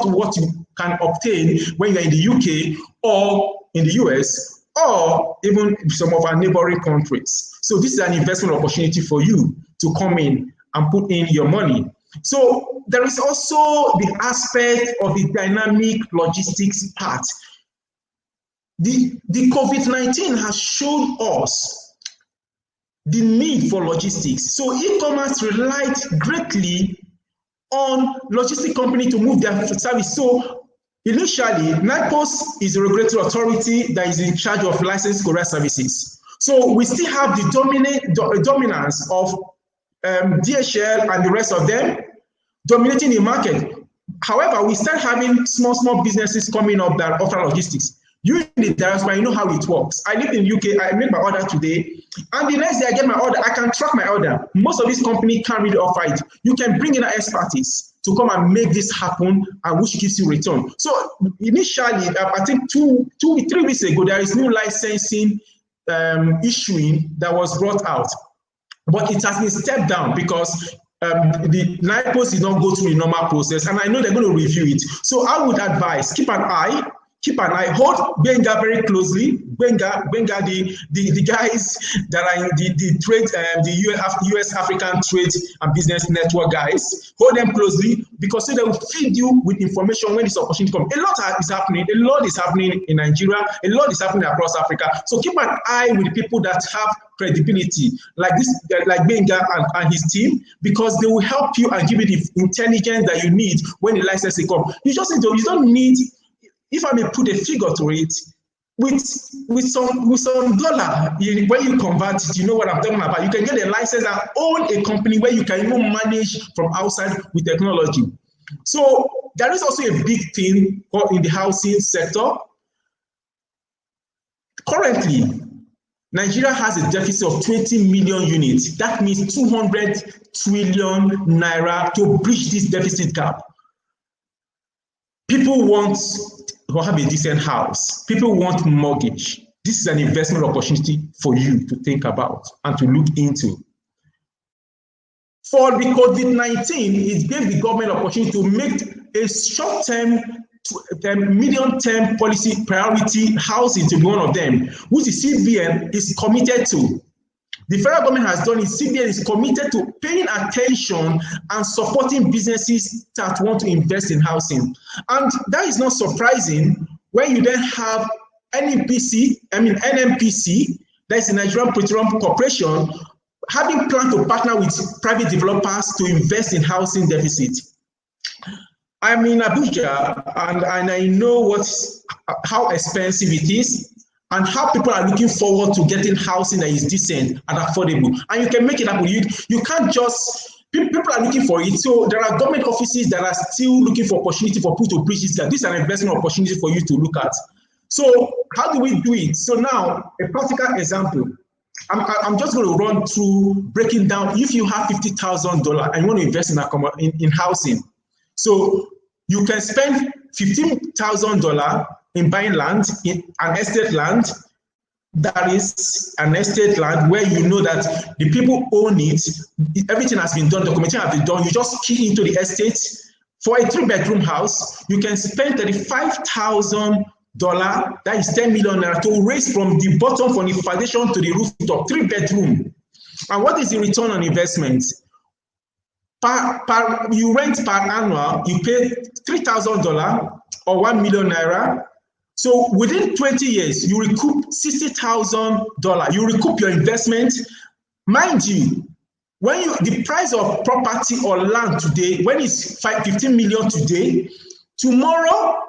what you can obtain when you're in the UK or in the US or even some of our neighboring countries. So this is an investment opportunity for you to come in and put in your money. So there is also the aspect of the dynamic logistics part. The COVID-19 has shown us the need for logistics. So e-commerce relied greatly on logistic company to move their service. So initially, NIPOS is a regulatory authority that is in charge of licensed courier services. So we still have the dominance of DHL and the rest of them dominating the market. However, we start having small businesses coming up that offer logistics. You in the diaspora, you know how it works. I live in the UK, I make my order today, and the next day I get my order, I can track my order. Most of these companies can't really offer it. You can bring in an expertise to come and make this happen, and which gives you return. So initially, I think 3 weeks ago, there is new licensing issuing that was brought out, but it has been stepped down because the NIPOS did not go through the normal process, and I know they're going to review it. So I would advise, keep an eye, hold Benga very closely. Benga, the guys that are in the trade, the US African Trade and Business Network guys, hold them closely, because so they will feed you with information when this opportunity comes. A lot is happening in Nigeria, a lot is happening across Africa. So keep an eye with the people that have credibility, like Benga and his team, because they will help you and give you the intelligence that you need when the licensing comes. You don't need, if I may put a figure to it, with some dollar, when you convert it, you know what I'm talking about. You can get a license and own a company where you can even manage from outside with technology. So there is also a big thing in the housing sector. Currently, Nigeria has a deficit of 20 million units. That means 200 trillion naira to bridge this deficit gap. People want to have a decent house. People want mortgage. This is an investment opportunity for you to think about and to look into. For the COVID-19, it gave the government opportunity to make a short-term, medium-term policy priority housing to be one of them, which the CBN is committed to. The federal government has done it. CBN is committed to paying attention and supporting businesses that want to invest in housing. And that is not surprising when you then have NMPC, that is the Nigerian Petroleum Corporation, having planned to partner with private developers to invest in housing deficit. I'm in Abuja, and I know how expensive it is, and how people are looking forward to getting housing that is decent and affordable. And you can make it happen. You can't just, people are looking for it. So there are government offices that are still looking for opportunity for people to bridge this gap. This is an investment opportunity for you to look at. So how do we do it? So now, a practical example. I'm just going to run through breaking down. If you have $50,000 and you want to invest in housing, so you can spend $15,000 in buying land, in an estate land. That is an estate land where you know that the people own it. Everything has been done, documentation has been done. You just key into the estate. For a 3-bedroom house, you can spend $35,000. That is 10 million naira to raise from the bottom, from the foundation to the rooftop, 3-bedroom. And what is the return on investment? You rent per annual, you pay $3,000 or 1 million naira. So within 20 years, you recoup $60,000. You recoup your investment. Mind you, when the price of property or land today, when it's 15 million today, tomorrow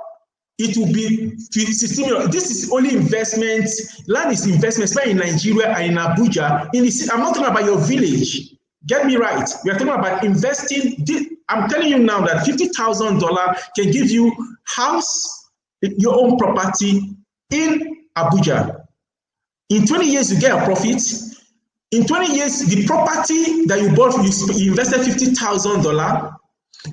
it will be 16 million. This is only investment. Land is investment, especially in Nigeria and in Abuja. I'm not talking about your village. Get me right. We are talking about investing. I'm telling you now that $50,000 can give you your own property in Abuja. In 20 years, you get a profit. In 20 years, the property that you bought, you invested $50,000,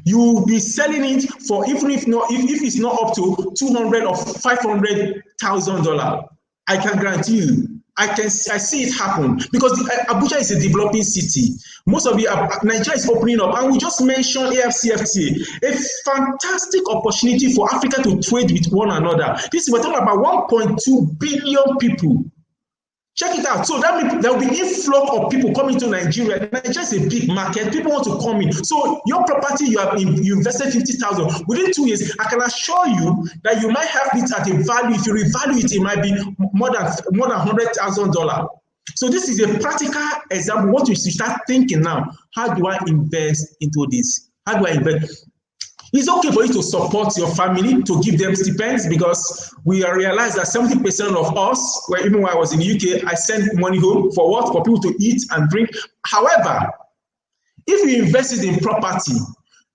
you will be selling it for, even if it's not up to $200,000 or $500,000. I can guarantee you. I see it happen because Abuja is a developing city. Most of Nigeria is opening up, and we just mentioned AfCFTA, a fantastic opportunity for Africa to trade with one another. We're talking about 1.2 billion people. Check it out. So that means there will be influx of people coming to Nigeria. Nigeria is a big market. People want to come in. So your property, you invested $50,000. Within 2 years, I can assure you that you might have it at a value. If you revalue it, it might be more than $100,000. So this is a practical example. What you should start thinking now: how do I invest into this? How do I invest? It's okay for you to support your family, to give them stipends, because we realize that 70% of us, even when I was in the UK, I sent money home for what? For people to eat and drink. However, if you invested in property,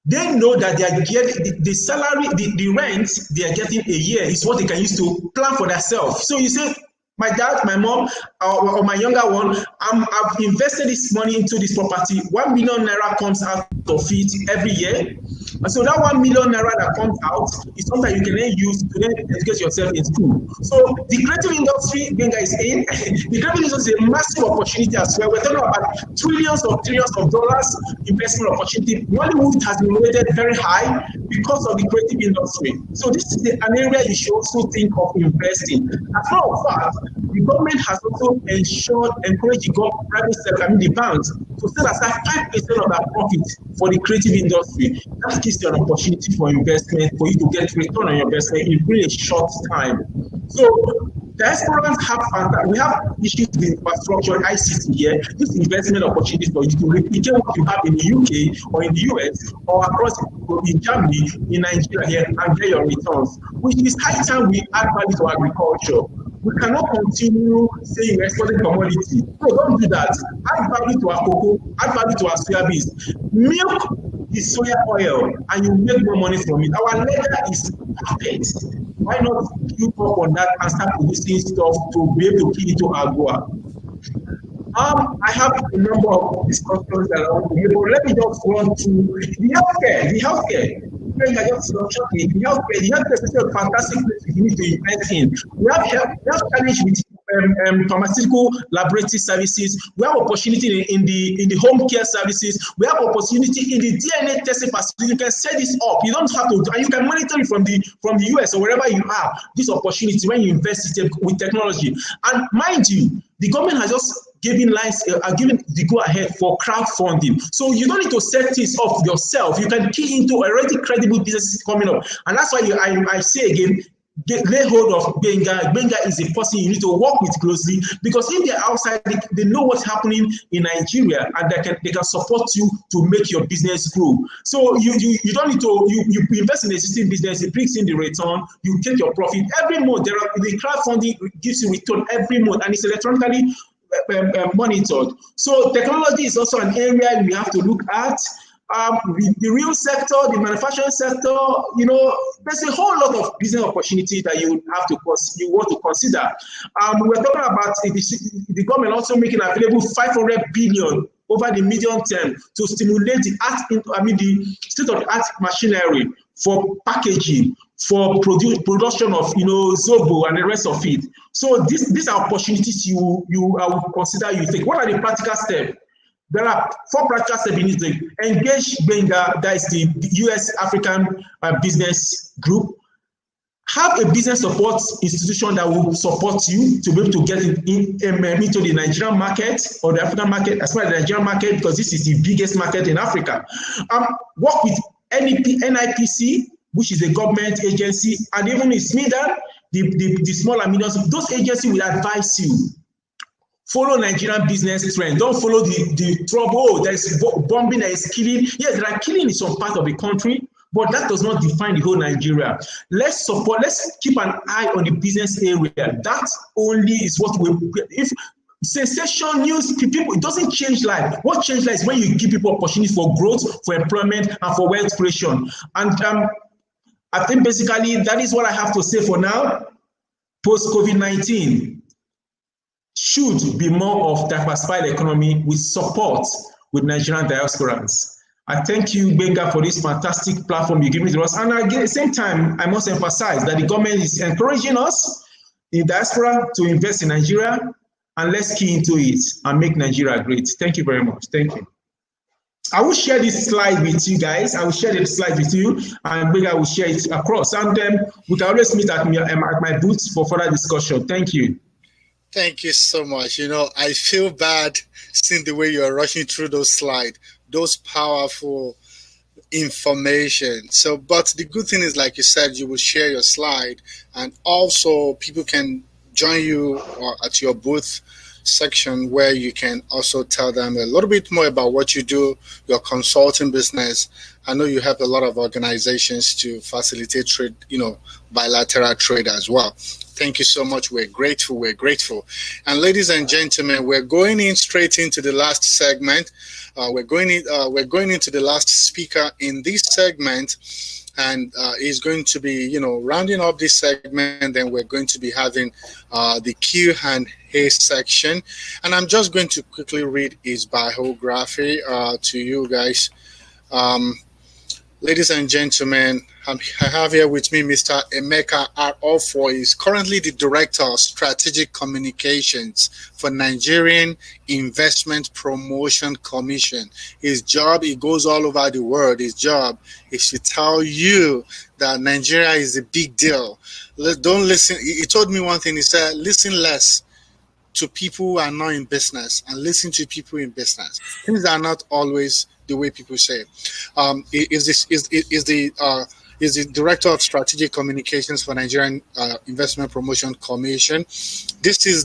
they know that they are getting the salary, the rent they are getting a year is what they can use to plan for themselves. So you say, my dad, my mom, or my younger one, I've invested this money into this property. 1 million naira comes out of it every year. And so that 1 million naira that comes out is something you can then use to then educate yourself in school. So the creative industry, Benga is in. The creative industry is a massive opportunity as well. We're talking about trillions of dollars investment opportunity. Nollywood has been rated very high because of the creative industry. So this is an area you should also think of investing. As a matter of fact, the government has also encouraged the private sector, the banks, to set aside 5% of their profit for the creative industry. That gives you an opportunity for investment, for you to get return on your investment in really a short time. So diasporans we have issues with infrastructure, ICT here. This investment opportunity for you to replicate what you have in the UK or in the US or across in Germany, in Nigeria here, and get your returns, which is high time we add value to agriculture. We cannot continue saying we're exporting commodity. No, don't do that. Add value to our cocoa, add value to our soya beans. Milk the soya oil and you make more money from it. Our leather is perfect. Why not keep up on that and start producing stuff to be able to key into Agua? I have a number of discussions that I want to make, but let me just run through the healthcare. The healthcare is a fantastic place you need to invest in. We have challenge with pharmaceutical laboratory services. We have opportunity in the home care services. We have opportunity in the DNA testing facility. You can set this up. You don't have to, and you can monitor it from the US or wherever you are. This opportunity when you invest with technology. And mind you, the government has just given the go ahead for crowdfunding. So you don't need to set this up yourself. You can key into already credible businesses coming up. And that's why I say again, lay hold of Benga. Benga is a person you need to work with closely, because if they're outside, they know what's happening in Nigeria, and they can support you to make your business grow. So you don't need to you invest in the existing business, it brings in the return, you take your profit every month. The crowdfunding gives you return every month, and it's electronically monitored. So technology is also an area we have to look at. The real sector, the manufacturing sector, there's a whole lot of business opportunities that you want to consider. We're talking about the government also making available 500 billion over the medium term to stimulate the state-of-the-art machinery for packaging, for production of Zobo and the rest of it. So these are opportunities I would consider you take. What are the practical steps? There are 4 practical steps you need to engage Benga, that is the USAfrica Business Group. Have a business support institution that will support you to be able to get into the Nigerian market or the African market, as well as the Nigerian market, because this is the biggest market in Africa. Work with NIPC, which is a government agency, and even SMEs, the small and medium, those agencies will advise you. Follow Nigerian business trend. Don't follow the trouble. Oh, there's bombing that is killing. Yes, there are killing in some part of the country, but that does not define the whole Nigeria. Let's keep an eye on the business area. That only is what if sensation news, people, it doesn't change life. What changes life is when you give people opportunity for growth, for employment, and for wealth creation. And I think basically that is what I have to say for now. Post-COVID-19 should be more of diversified economy with support with Nigerian diasporans. I thank you, Benga, for this fantastic platform you give me to us. And at the same time, I must emphasize that the government is encouraging us in diaspora to invest in Nigeria, and let's key into it and make Nigeria great. Thank you very much. Thank you. I will share this slide with you guys. I will share the slide with you, and Benga will share it across. And we can always meet at my booth for further discussion. Thank you. Thank you so much. I feel bad seeing the way you're rushing through those slides, those powerful information. So, but the good thing is, like you said, you will share your slide, and also people can join you at your booth section where you can also tell them a little bit more about what you do, your consulting business. I know you help a lot of organizations to facilitate trade, bilateral trade as well. Thank you so much. We're grateful. We're grateful. And ladies and gentlemen, we're going in straight into the last segment. We're going into the last speaker in this segment, and is going to be, rounding up this segment. Then we're going to be having the Q&A section, and I'm just going to quickly read his biography to you guys. Ladies and gentlemen, I have here with me Mr. Emeka Arofo. He's currently the Director of Strategic Communications for Nigerian Investment Promotion Commission. His job, he goes all over the world. His job is to tell you that Nigeria is a big deal. Don't listen. He told me one thing. He said, listen less to people who are not in business and listen to people in business. Things are not always the way people say. Is the Director of Strategic Communications for Nigerian Investment Promotion Commission. This is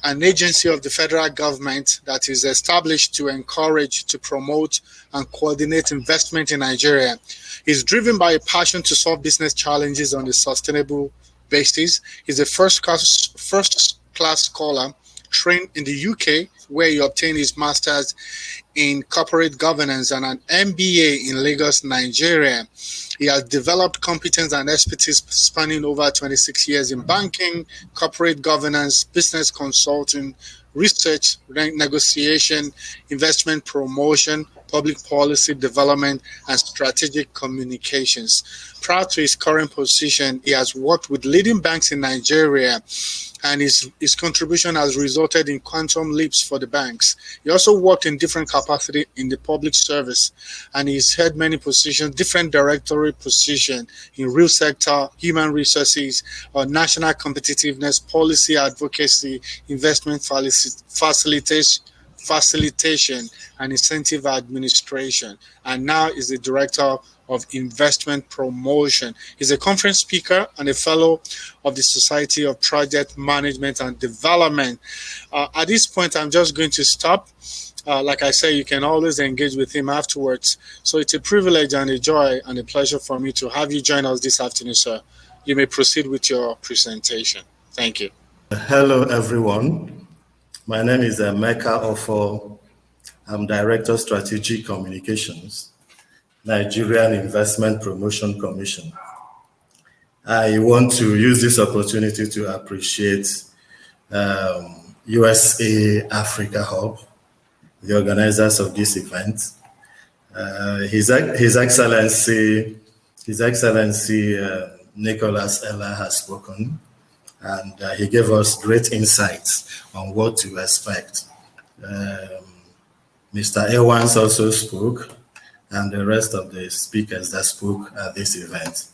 an agency of the federal government that is established to encourage, to promote, and coordinate investment in Nigeria. It's driven by a passion to solve business challenges on a sustainable basis. He's a first class scholar trained in the UK, where he obtained his master's in corporate governance and an MBA in Lagos, Nigeria. He has developed competence and expertise spanning over 26 years in banking, corporate governance, business consulting, research, negotiation, investment promotion, public policy development, and strategic communications. Prior to his current position, he has worked with leading banks in Nigeria, and his contribution has resulted in quantum leaps for the banks. He also worked in different capacity in the public service, and he's held many positions, different directory positions in real sector, human resources, national competitiveness, policy advocacy, investment facilitation, and incentive administration. And now is the Director of Investment Promotion. He's a conference speaker and a fellow of the Society of Project Management and Development. At this point, I'm just going to stop. Like I say, you can always engage with him afterwards. So it's a privilege and a joy and a pleasure for me to have you join us this afternoon, sir. You may proceed with your presentation. Thank you. Hello, everyone. My name is Emeka Arofo. I'm Director of Strategic Communications, Nigerian Investment Promotion Commission. I want to use this opportunity to appreciate USAfrica HUB, the organizers of this event. His Excellency Nicholas Ella has spoken, and he gave us great insights on what to expect. Mr. Evans also spoke, and the rest of the speakers that spoke at this event.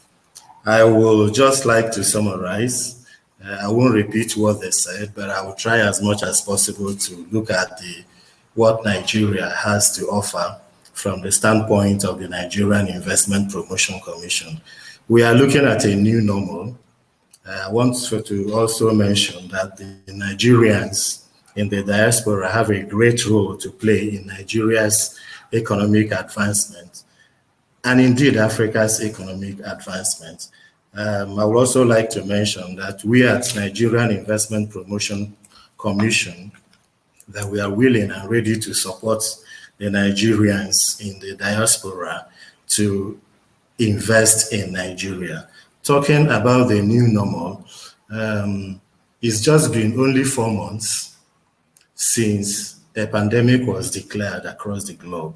I will just like to summarize. I won't repeat what they said, but I will try as much as possible to look at what Nigeria has to offer from the standpoint of the Nigerian Investment Promotion Commission. We are looking at a new normal. I want to also mention that the Nigerians in the diaspora have a great role to play in Nigeria's economic advancement, and indeed Africa's economic advancement. I would also like to mention that we at Nigerian Investment Promotion Commission, that we are willing and ready to support the Nigerians in the diaspora to invest in Nigeria. Talking about the new normal, it's just been only 4 months since a pandemic was declared across the globe.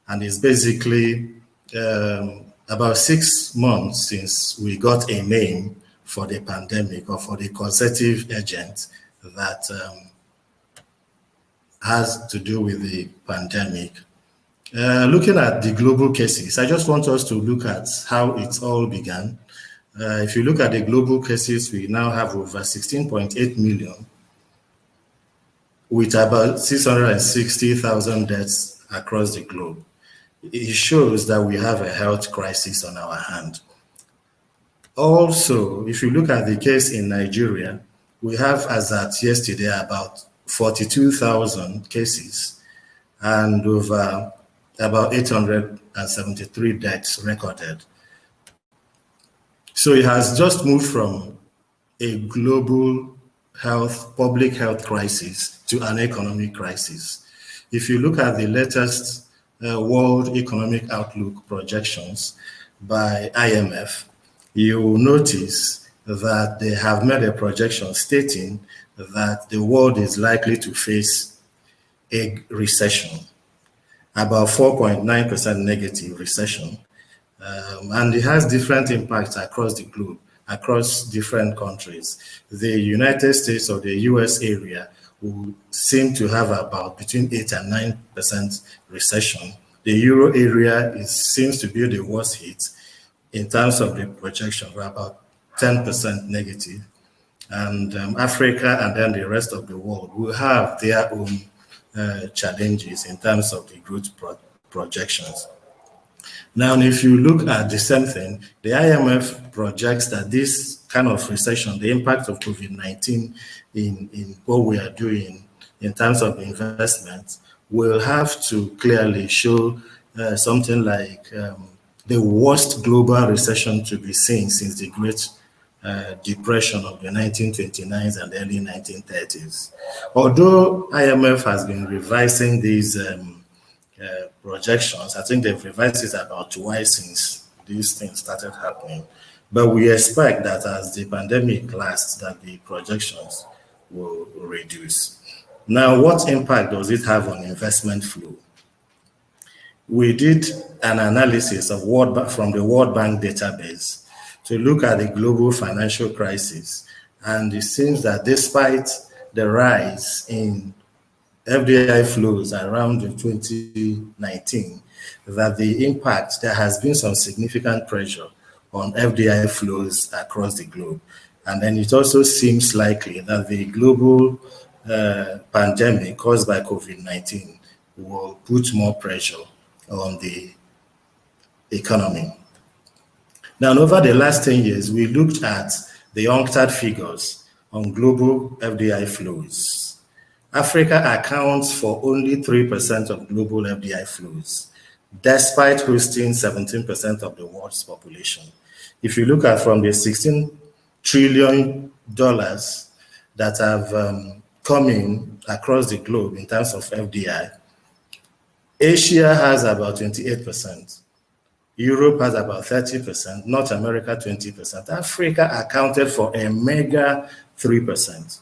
And it's basically about 6 months since we got a name for the pandemic, or for the causative agent that has to do with the pandemic. Looking at the global cases, I just want us to look at how it all began. If you look at the global cases, we now have over 16.8 million, with about 660,000 deaths across the globe. It shows that we have a health crisis on our hand. Also, if you look at the case in Nigeria, we have, as at yesterday, about 42,000 cases and over about 873 deaths recorded. So it has just moved from a global public health crisis to an economic crisis. If you look at the latest World Economic Outlook projections by IMF, you will notice that they have made a projection stating that the world is likely to face a recession, about 4.9% negative recession. And it has different impacts across the globe, across different countries. The United States or the US area will seem to have about between 8 and 9% recession. The Euro area seems to be the worst hit in terms of the projection, for about 10% negative. And Africa and then the rest of the world will have their own challenges in terms of the growth projections. Now, if you look at the same thing, the IMF projects that this kind of recession, the impact of COVID-19 in what we are doing in terms of investment, will have to clearly show something like the worst global recession to be seen since the Great Depression of the 1929s and early 1930s. Although IMF has been revising these projections, I think they've revised it about twice since these things started happening. But we expect that as the pandemic lasts, that the projections will reduce. Now, what impact does it have on investment flow? We did an analysis of from the World Bank database to look at the global financial crisis. And it seems that despite the rise in FDI flows around 2019, that the impact, there has been some significant pressure on FDI flows across the globe. And then it also seems likely that the global pandemic caused by COVID-19 will put more pressure on the economy. Now, over the last 10 years, we looked at the UNCTAD figures on global FDI flows. Africa accounts for only 3% of global FDI flows, despite hosting 17% of the world's population. If you look at from the $16 trillion that have come in across the globe in terms of FDI, Asia has about 28%. Europe has about 30%, North America 20%. Africa accounted for a mega 3%.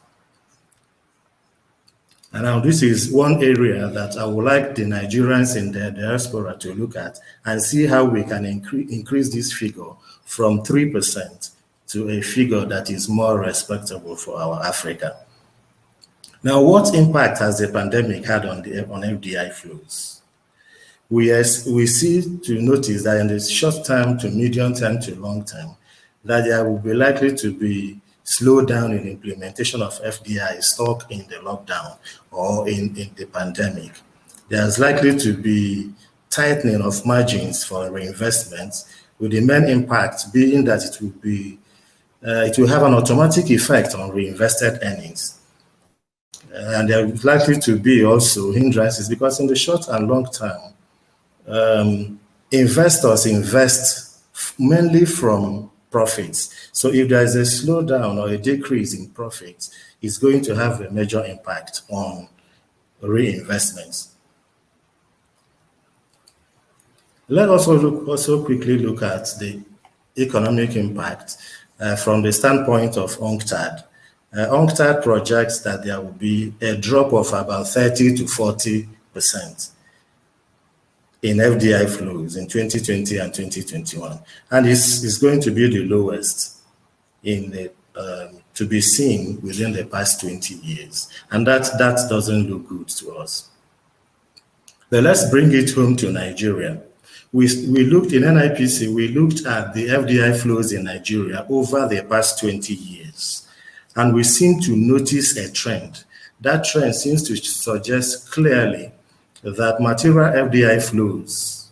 And now this is one area that I would like the Nigerians in the diaspora to look at and see how we can increase this figure from 3% to a figure that is more respectable for our Africa. Now, what impact has the pandemic had on FDI flows? We see to notice that in the short term to medium term to long term, that there will be likely to be slowdown in implementation of FDI stuck in the lockdown or in the pandemic. There's likely to be tightening of margins for reinvestments, with the main impact being that it will have an automatic effect on reinvested earnings. And there is likely to be also hindrances because in the short and long term, investors invest mainly from profits. So if there is a slowdown or a decrease in profits, it's going to have a major impact on reinvestments. Let us also quickly look at the economic impact from the standpoint of UNCTAD. UNCTAD projects that there will be a drop of about 30 to 40% in FDI flows in 2020 and 2021. And it's going to be the lowest to be seen within the past 20 years. And that doesn't look good to us. But let's bring it home to Nigeria. We looked in NIPC, we looked at the FDI flows in Nigeria over the past 20 years. And we seem to notice a trend. That trend seems to suggest clearly that material FDI flows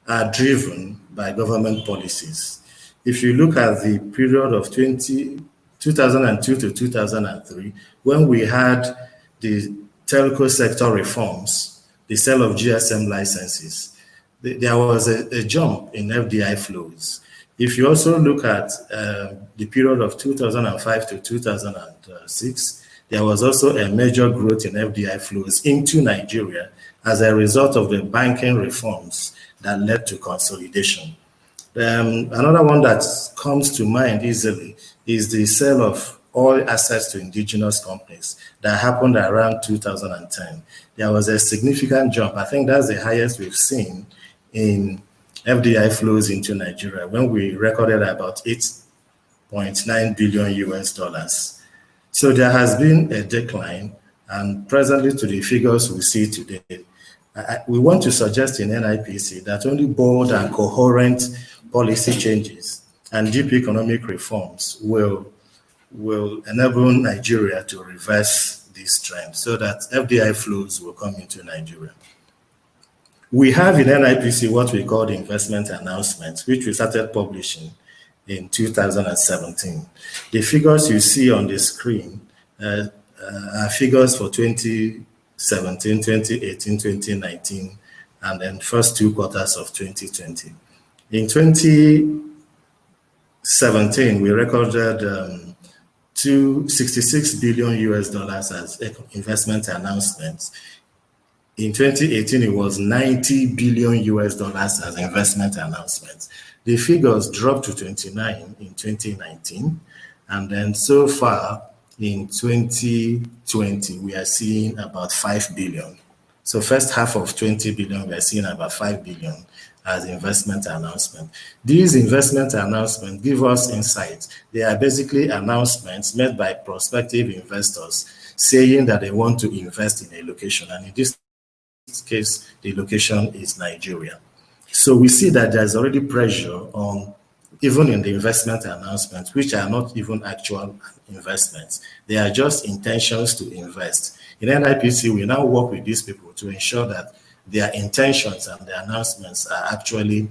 are driven by government policies. If you look at the period of 20 2002 to 2003, when we had the telco sector reforms, the sale of GSM licenses, there was a jump in FDI flows. If you also look at the period of 2005 to 2006, there was also a major growth in FDI flows into Nigeria as a result of the banking reforms that led to consolidation. Another one that comes to mind easily is the sale of all assets to indigenous companies that happened around 2010. There was a significant jump. I think that's the highest we've seen in FDI flows into Nigeria when we recorded about $8.9 billion US dollars. So there has been a decline, and presently to the figures we see today, we want to suggest in NIPC that only bold and coherent policy changes and deep economic reforms will enable Nigeria to reverse this trend so that FDI flows will come into Nigeria. We have in NIPC what we call the investment announcements, which we started publishing in 2017. The figures you see on the screen are figures for 2017, 2018, 2019, and then first 2 quarters of 2020. In 2017, we recorded 266 billion US dollars as investment announcements. In 2018, it was 90 billion US dollars as investment announcements. The figures dropped to 29 in 2019, and then so far in 2020, we are seeing about 5 billion. So first half of 20 billion, we are seeing about 5 billion as investment announcement. These investment announcements give us insights. They are basically announcements made by prospective investors saying that they want to invest in a location, and in this case, the location is Nigeria. So we see that there's already pressure on, even in the investment announcements, which are not even actual investments. They are just intentions to invest. In NIPC, we now work with these people to ensure that their intentions and their announcements are actually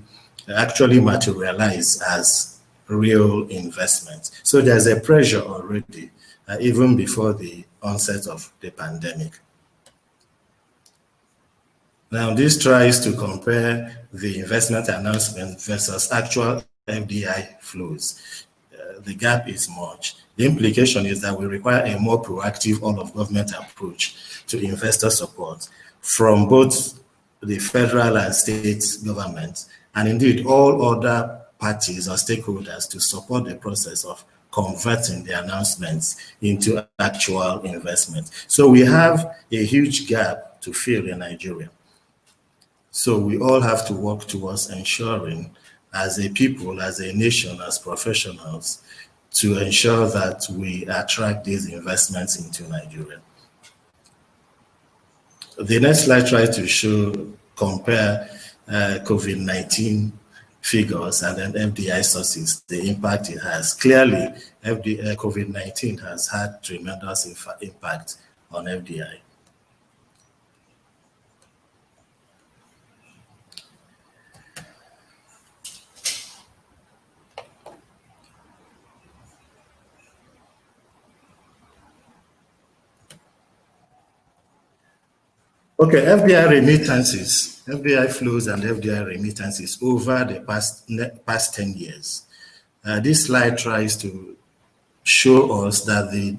materialized as real investments. So there's a pressure already, even before the onset of the pandemic. Now, this tries to compare the investment announcement versus actual FDI flows. The gap is much. The implication is that we require a more proactive all-of-government approach to investor support from both the federal and state governments, and indeed all other parties or stakeholders to support the process of converting the announcements into actual investment. So we have a huge gap to fill in Nigeria. So we all have to work towards ensuring, as a people, as a nation, as professionals, to ensure that we attract these investments into Nigeria. The next slide tries to compare COVID-19 figures and then FDI sources, the impact it has. Clearly, COVID-19 has had tremendous impact on FDI. Okay, FDI remittances, FDI flows and FDI remittances over the past 10 years. This slide tries to show us that the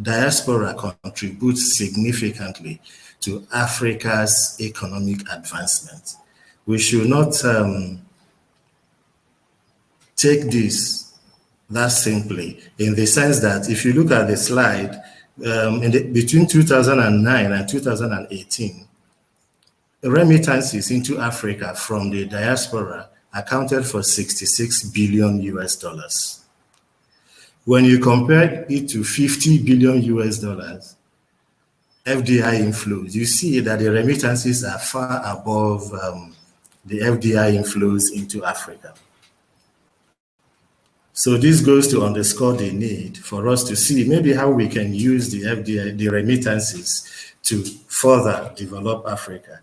diaspora contributes significantly to Africa's economic advancement. We should not take this that simply, in the sense that if you look at the slide, between 2009 and 2018, remittances into Africa from the diaspora accounted for 66 billion US dollars. When you compare it to 50 billion US dollars FDI inflows, you see that the remittances are far above the FDI inflows into Africa. So this goes to underscore the need for us to see maybe how we can use the FDI, the remittances, to further develop Africa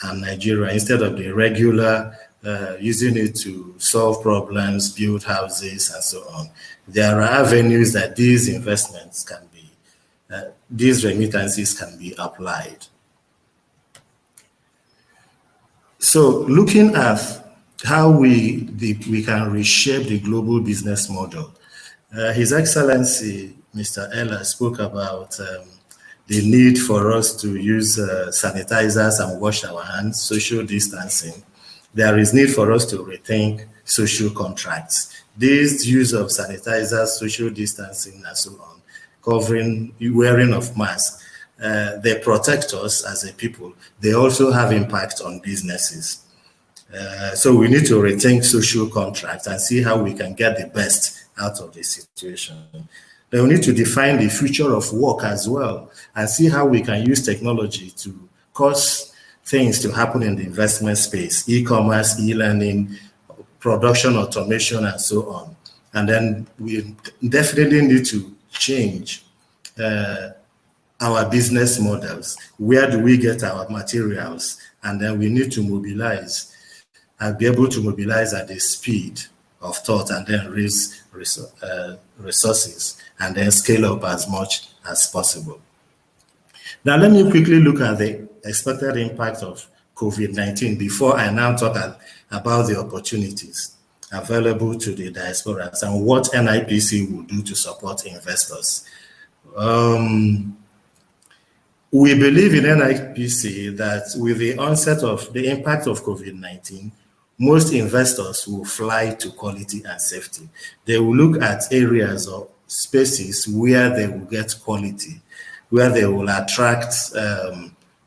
and Nigeria instead of the regular using it to solve problems, build houses, and so on. There are avenues that these investments can be, these remittances can be applied. So looking at how we can reshape the global business model, His Excellency, Mr. Ella, spoke about the need for us to use sanitizers and wash our hands, social distancing. There is need for us to rethink social contracts. This use of sanitizers, social distancing, and so on, covering, wearing of masks, they protect us as a people. They also have impact on businesses. So we need to rethink social contracts and see how we can get the best out of the situation. Then we need to define the future of work as well and see how we can use technology to cause things to happen in the investment space, e-commerce, e-learning, production automation, and so on. And then we definitely need to change our business models. Where do we get our materials? And then we need to mobilize and be able to mobilize at the speed of thought and then raise resources and then scale up as much as possible. Now, let me quickly look at the expected impact of COVID-19 before I now talk about the opportunities available to the diasporas and what NIPC will do to support investors. We believe in NIPC that with the onset of the impact of COVID-19, most investors will fly to quality and safety. They will look at areas or spaces where they will get quality, where they will attract,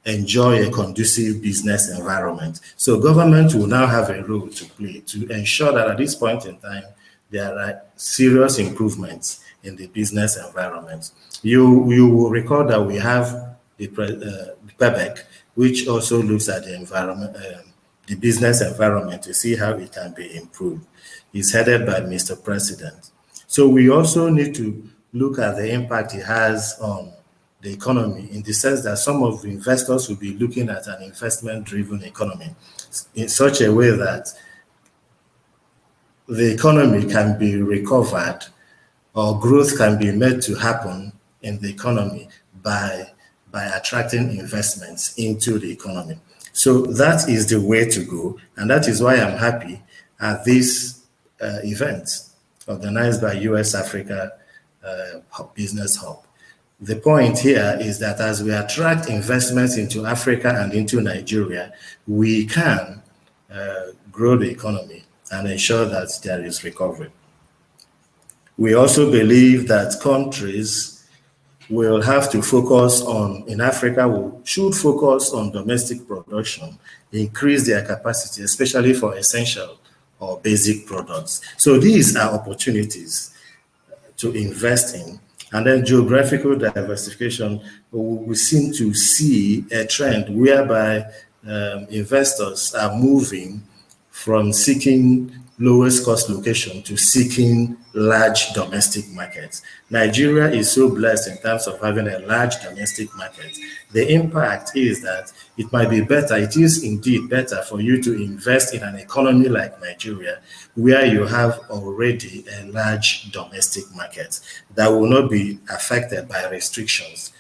enjoy a conducive business environment. So government will now have a role to play to ensure that at this point in time, there are serious improvements in the business environment. You will recall that we have the PEBEC, which also looks at the environment, the business environment to see how it can be improved. It's headed by Mr. President. So we also need to look at the impact it has on the economy in the sense that some of the investors will be looking at an investment-driven economy in such a way that the economy can be recovered or growth can be made to happen in the economy by attracting investments into the economy. So that is the way to go, and that is why I'm happy at this event organized by USAfrica Business HUB. The point here is that as we attract investments into Africa and into Nigeria, we can grow the economy and ensure that there is recovery. We also believe that countries will have to focus on, in Africa, should focus on domestic production, increase their capacity, especially for essential or basic products. So these are opportunities to invest in. And then geographical diversification, we seem to see a trend whereby investors are moving from seeking lowest cost location to seeking large domestic markets. Nigeria is so blessed in terms of having a large domestic market. The impact is that it might be better, it is indeed better for you to invest in an economy like Nigeria, where you have already a large domestic market that will not be affected by restrictions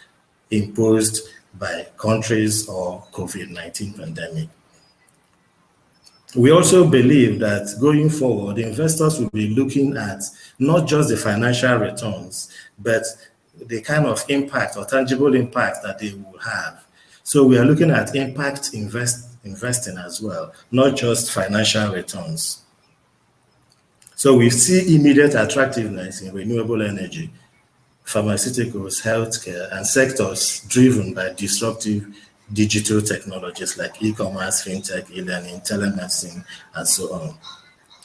imposed by countries or COVID-19 pandemic. We also believe that going forward, investors will be looking at not just the financial returns, but the kind of impact or tangible impact that they will have. So we are looking at impact investing as well, not just financial returns. So we see immediate attractiveness in renewable energy, pharmaceuticals, healthcare, and sectors driven by disruptive digital technologies like e-commerce, fintech, e-learning, telemedicine, and so on.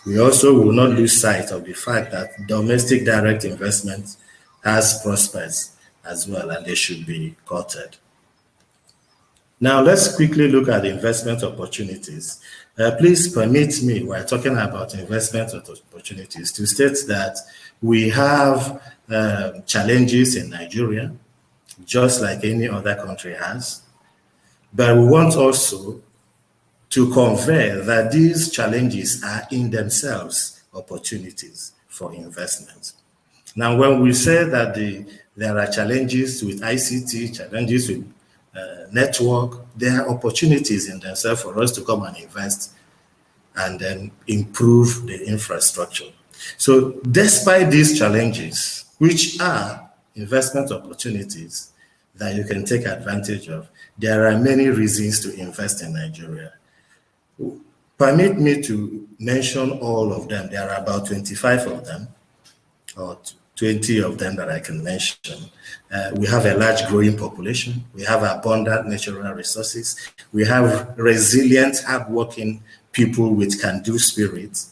We also will not lose sight of the fact that domestic direct investment has prospects as well, and they should be courted. Now, let's quickly look at investment opportunities. Please permit me, while talking about investment opportunities, to state that we have challenges in Nigeria, just like any other country has. But we want also to convey that these challenges are in themselves opportunities for investment. Now, when we say that there are challenges with ICT, challenges with network, there are opportunities in themselves for us to come and invest and then improve the infrastructure. So despite these challenges, which are investment opportunities that you can take advantage of, there are many reasons to invest in Nigeria. Permit me to mention all of them. There are about 25 of them, or 20 of them that I can mention. We have a large growing population. We have abundant natural resources. We have resilient, hardworking people with can-do spirit.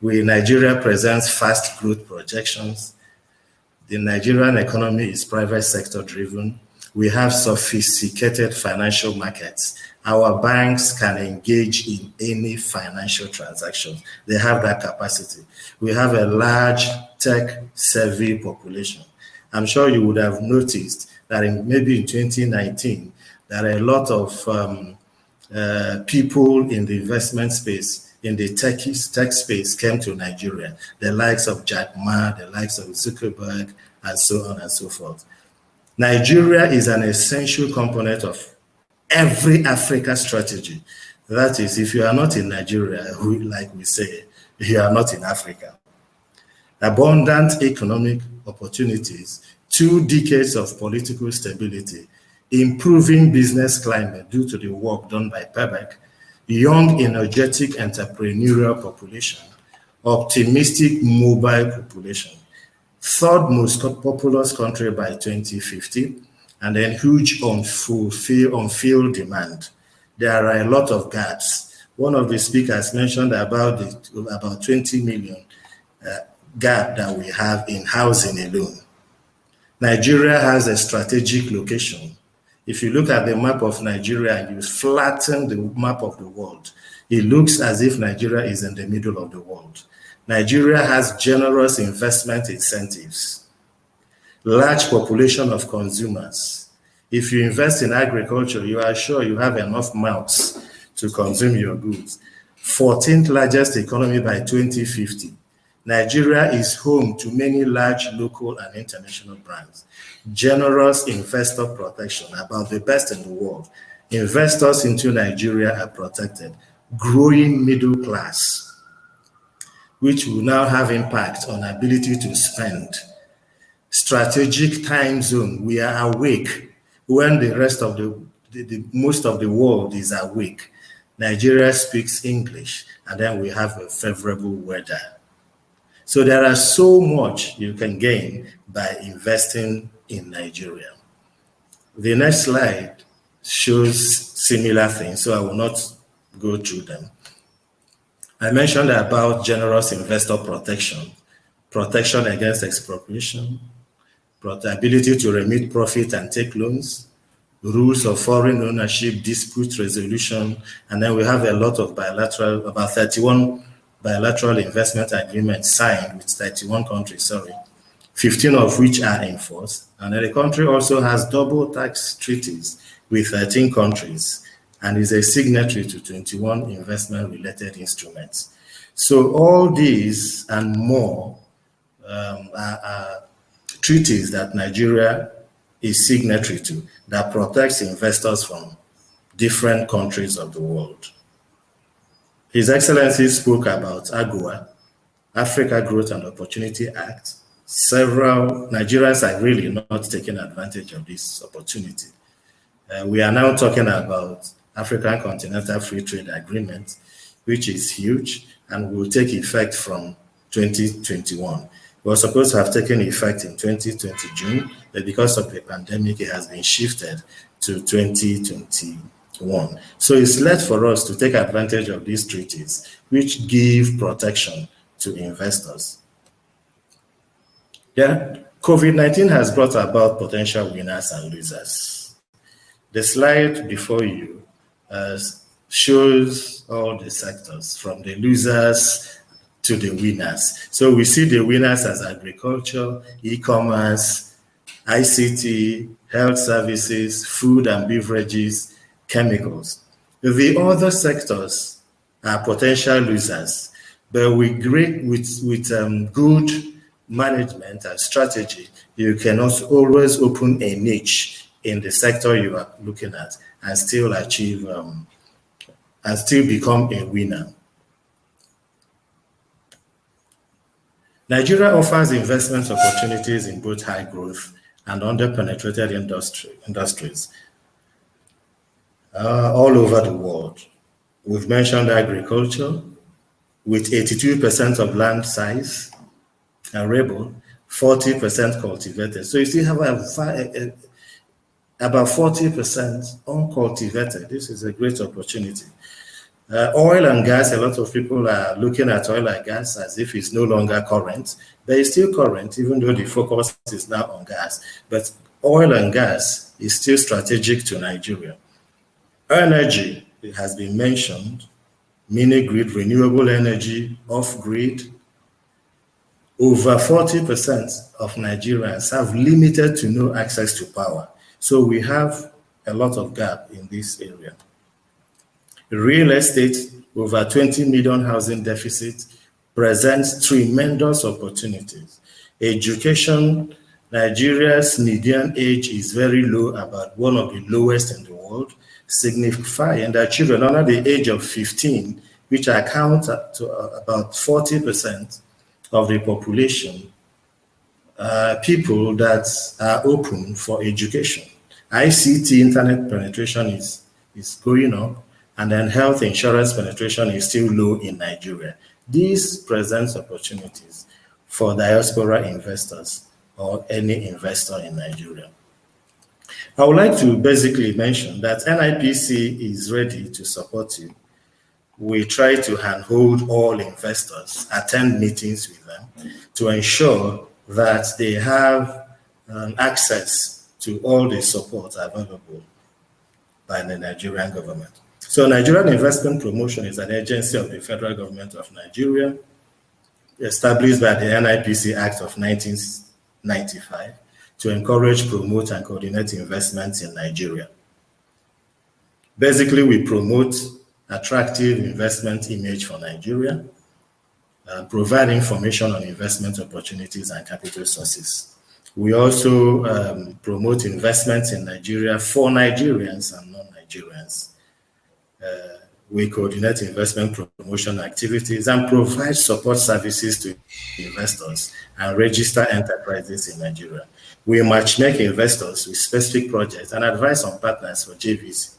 Nigeria presents fast growth projections. The Nigerian economy is private sector driven. We have sophisticated financial markets. Our banks can engage in any financial transactions. They have that capacity. We have a large tech-savvy population. I'm sure you would have noticed that maybe in 2019, there are a lot of people in the investment space, in the tech space, came to Nigeria. The likes of Jack Ma, the likes of Zuckerberg, and so on and so forth. Nigeria is an essential component of every Africa strategy. That is, if you are not in Nigeria, like we say, you are not in Africa. Abundant economic opportunities, 2 decades of political stability, improving business climate due to the work done by PEBEC, young, energetic, entrepreneurial population, optimistic, mobile population, 3rd most populous country by 2050, and then huge on-field demand. There are a lot of gaps. One of the speakers mentioned about 20 million gap that we have in housing alone. Nigeria has a strategic location. If you look at the map of Nigeria and you flatten the map of the world, it looks as if Nigeria is in the middle of the world. Nigeria has generous investment incentives, large population of consumers. If you invest in agriculture, you are sure you have enough mouths to consume your goods. 14th largest economy by 2050. Nigeria is home to many large local and international brands. Generous investor protection, about the best in the world. Investors into Nigeria are protected. Growing middle class, which will now have impact on ability to spend. Strategic time zone, we are awake when the rest of most of the world is awake. Nigeria speaks English, and then we have a favorable weather. So there are so much you can gain by investing in Nigeria. The next slide shows similar things, so I will not go through them. I mentioned about generous investor protection, protection against expropriation, ability to remit profit and take loans, rules of foreign ownership, dispute resolution, and then we have a lot of bilateral, about 31 bilateral investment agreements signed with 31 countries, 15 of which are in force. And then the country also has double tax treaties with 13 countries and is a signatory to 21 investment-related instruments. So all these and more are treaties that Nigeria is signatory to that protects investors from different countries of the world. His Excellency spoke about AGOA, Africa Growth and Opportunity Act. Several Nigerians are really not taking advantage of this opportunity. We are now talking about African Continental Free Trade Agreement, which is huge and will take effect from 2021. It was supposed to have taken effect in 2020 June, but because of the pandemic, it has been shifted to 2021. So it's left for us to take advantage of these treaties, which give protection to investors. Yeah, COVID-19 has brought about potential winners and losers. The slide before you shows all the sectors from the losers to the winners. So we see the winners as agriculture, e-commerce, ICT, health services, food and beverages, chemicals. The other sectors are potential losers, but with good management and strategy, you can also always open a niche in the sector you are looking at and still achieve and still become a winner. Nigeria offers investment opportunities in both high growth and under-penetrated industries all over the world. We've mentioned agriculture, with 82% of land size arable, 40% cultivated. So you still have about 40% uncultivated. This is a great opportunity. Oil and gas, a lot of people are looking at oil and gas as if it's no longer current. But it's still current, even though the focus is now on gas. But oil and gas is still strategic to Nigeria. Energy, it has been mentioned, mini-grid, renewable energy, off-grid. Over 40% of Nigerians have limited to no access to power. So we have a lot of gap in this area. Real estate, over 20 million housing deficit, presents tremendous opportunities. Education, Nigeria's median age is very low, about one of the lowest in the world, signifying that children under the age of 15, which account to about 40% of the population, people that are open for education. ICT, internet penetration is going up, and then health insurance penetration is still low in Nigeria. This presents opportunities for diaspora investors or any investor in Nigeria. I would like to basically mention that NIPC is ready to support you. We try to handhold all investors, attend meetings with them to ensure that they have access to all the support available by the Nigerian government. So Nigerian Investment Promotion is an agency of the federal government of Nigeria, established by the NIPC Act of 1995 to encourage, promote, and coordinate investments in Nigeria. Basically, we promote attractive investment image for Nigeria, provide information on investment opportunities and capital sources. We also promote investments in Nigeria for Nigerians and non-Nigerians. We coordinate investment promotion activities and provide support services to investors and register enterprises in Nigeria. We matchmake investors with specific projects and advise on partners for JVs,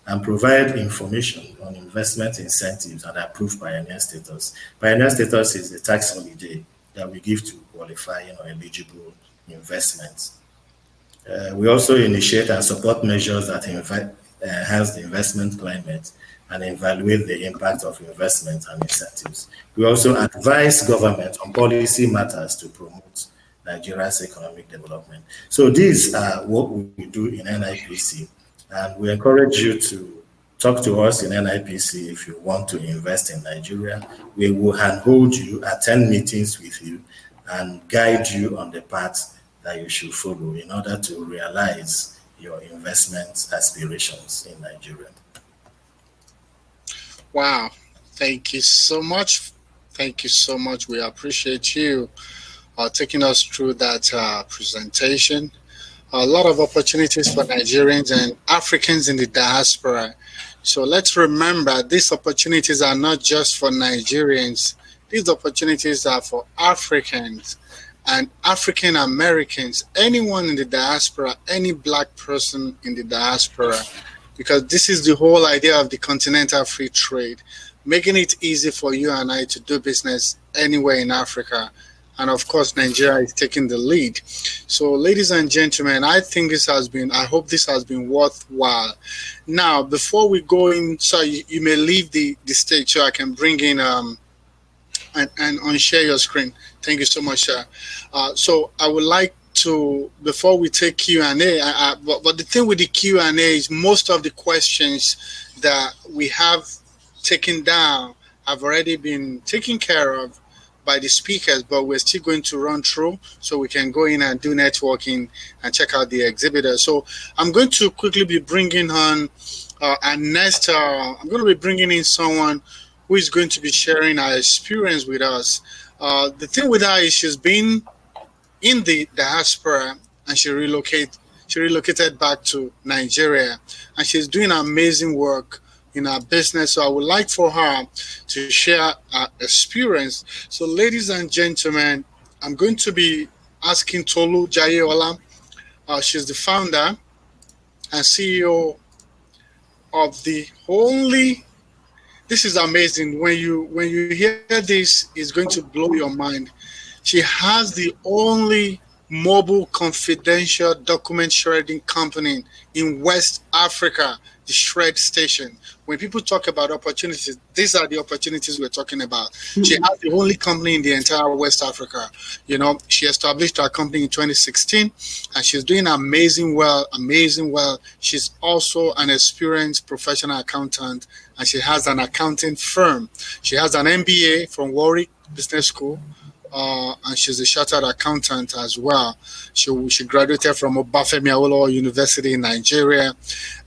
and provide information on investment incentives and approve pioneer status. Pioneer status is the tax holiday that we give to qualifying or eligible investments. We also initiate and support measures that enhance the investment climate and evaluate the impact of investment and incentives. We also advise government on policy matters to promote Nigeria's economic development. So these are what we do in NIPC, and we encourage you to talk to us in NIPC if you want to invest in Nigeria. We will handhold you, attend meetings with you, and guide you on the path that you should follow in order to realize your investment aspirations in Nigeria. Wow. Thank you so much. Thank you so much. We appreciate you taking us through that presentation. A lot of opportunities for Nigerians and Africans in the diaspora. So let's remember, these opportunities are not just for Nigerians. These opportunities are for Africans and African Americans, anyone in the diaspora, any Black person in the diaspora, because this is the whole idea of the continental free trade, making it easy for you and I to do business anywhere in Africa. And of course, Nigeria is taking the lead. So ladies and gentlemen, I think I hope this has been worthwhile. Now, before we go in, so you may leave the stage so I can bring in and unshare your screen. Thank you so much, sir. So I would like to, before we take Q&A, but the thing with the Q&A is most of the questions that we have taken down have already been taken care of by the speakers, but we're still going to run through so we can go in and do networking and check out the exhibitors. So I'm going to quickly be bringing on and next, I'm going to be bringing in someone who is going to be sharing her experience with us. The thing with her is she's been in the diaspora and she relocated back to Nigeria, and she's doing amazing work in her business. So I would like for her to share her experience. So ladies and gentlemen, I'm going to be asking Tolu Jayeola. She's the founder and CEO of the only, this is amazing. When you hear this, it's going to blow your mind. She has the only mobile confidential document shredding company in West Africa, the Shred Station. When people talk about opportunities, these are the opportunities we're talking about. Mm-hmm. She has the only company in the entire West Africa. You know, she established her company in 2016, and she's doing amazing well. She's also an experienced professional accountant, and she has an accounting firm. She has an MBA from Warwick Business School. And she's a chartered accountant as well. She graduated from Obafemi Awolowo University in Nigeria,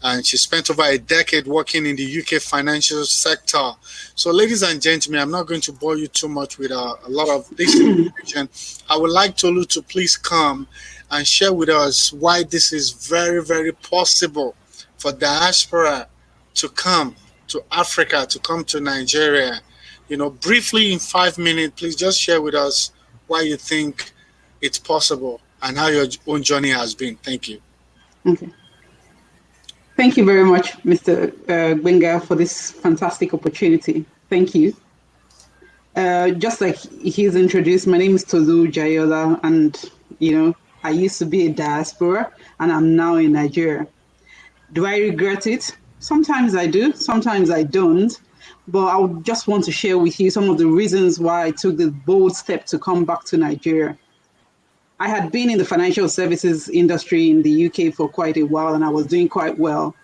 and she spent over a decade working in the UK financial sector. So, ladies and gentlemen, I'm not going to bore you too much with a lot of this information. I would like Tolu to please come and share with us why this is very, very possible for diaspora to come to Africa, to come to Nigeria. You know, briefly in 5 minutes, please just share with us why you think it's possible and how your own journey has been. Thank you. Okay. Thank you very much, Mr. Gbenga, for this fantastic opportunity. Thank you. Just like he's introduced, my name is Tolu Jayeola, and, you know, I used to be a diaspora, and I'm now in Nigeria. Do I regret it? Sometimes I do, sometimes I don't. But I would just want to share with you some of the reasons why I took the bold step to come back to Nigeria. I had been in the financial services industry in the UK for quite a while, and I was doing quite well.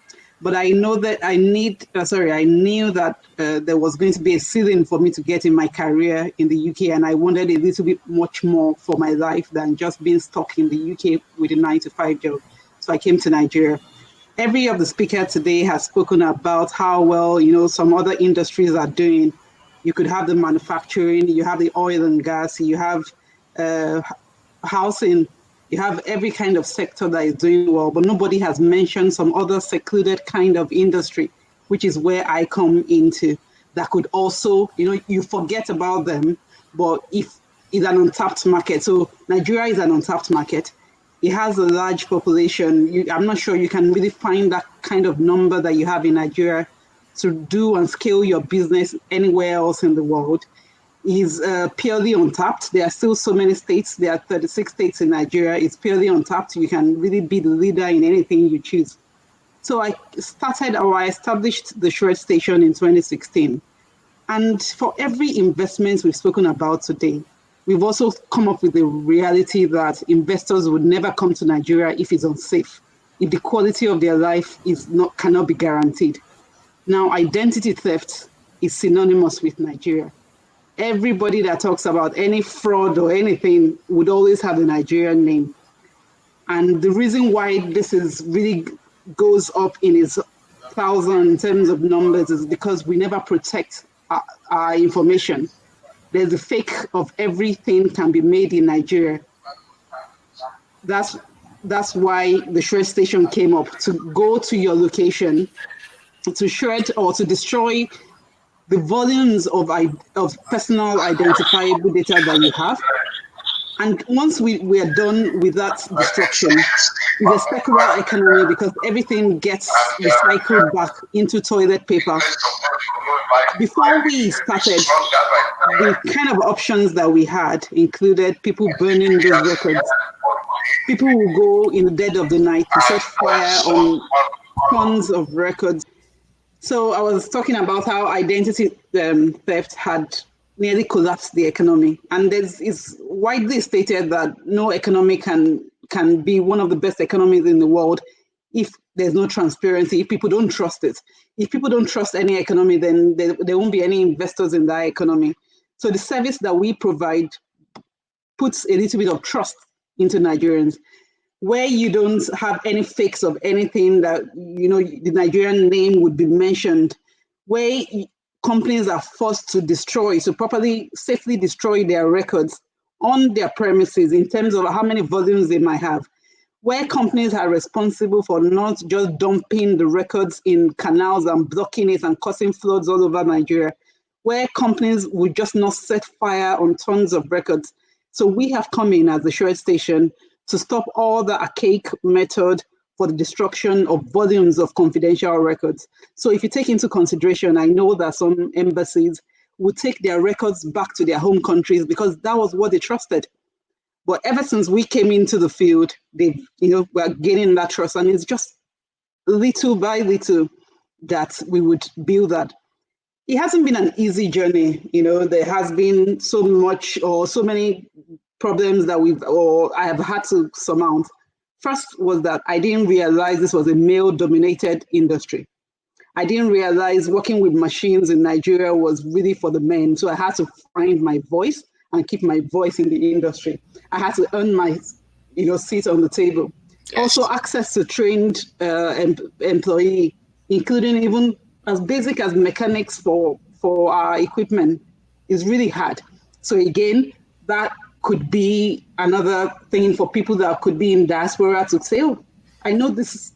But I know that I knew that there was going to be a ceiling for me to get in my career in the UK, and I wanted a little bit much more for my life than just being stuck in the UK with a 9-to-5 job. So I came to Nigeria. Every of the speakers today has spoken about how well, you know, some other industries are doing. You could have the manufacturing, you have the oil and gas, you have housing, you have every kind of sector that is doing well, but nobody has mentioned some other secluded kind of industry, which is where I come into, that could also, you know, you forget about them, but if it's an untapped market. So Nigeria is an untapped market. It has a large population. I'm not sure you can really find that kind of number that you have in Nigeria to do and scale your business anywhere else in the world. Is purely untapped. There are still so many states. There are 36 states in Nigeria. It's purely untapped. You can really be the leader in anything you choose. So I established the Shred Station in 2016. And for every investment we've spoken about today, we've also come up with the reality that investors would never come to Nigeria if it's unsafe, if the quality of their life cannot be guaranteed. Now, identity theft is synonymous with Nigeria. Everybody that talks about any fraud or anything would always have a Nigerian name. And the reason why this is really goes up in its thousands in terms of numbers is because we never protect our information. There's a fake of everything can be made in Nigeria. That's why the Shred Station came up, to go to your location, to shred or to destroy the volumes of personal identifiable data that you have. And once we are done with that destruction, it's a specular economy because everything gets recycled back into toilet paper. Before we started, the kind of options that we had included people burning those records. People will go in the dead of the night to set fire on tons of records. So I was talking about how identity theft had nearly collapsed the economy. And it's widely stated that no economy can be one of the best economies in the world if there's no transparency, if people don't trust it. If people don't trust any economy, then there won't be any investors in that economy. So the service that we provide puts a little bit of trust into Nigerians, where you don't have any fakes of anything that, the Nigerian name would be mentioned, where companies are forced to destroy, so properly, safely destroy their records on their premises in terms of how many volumes they might have, where companies are responsible for not just dumping the records in canals and blocking it and causing floods all over Nigeria, where companies would just not set fire on tons of records. So we have come in as the Shred Station to stop all the archaic method for the destruction of volumes of confidential records. So if you take into consideration, I know that some embassies would take their records back to their home countries because that was what they trusted. But ever since we came into the field, we're gaining that trust, and it's just little by little that we would build that. It hasn't been an easy journey. There has been so much or so many problems that I have had to surmount. First was that I didn't realize this was a male-dominated industry. I didn't realize working with machines in Nigeria was really for the men. So I had to find my voice and keep my voice in the industry. I had to earn my, seat on the table. Yes. Also, access to trained employee, including even as basic as mechanics for our equipment, is really hard. So again, that could be another thing for people that could be in diaspora to say, oh, I know this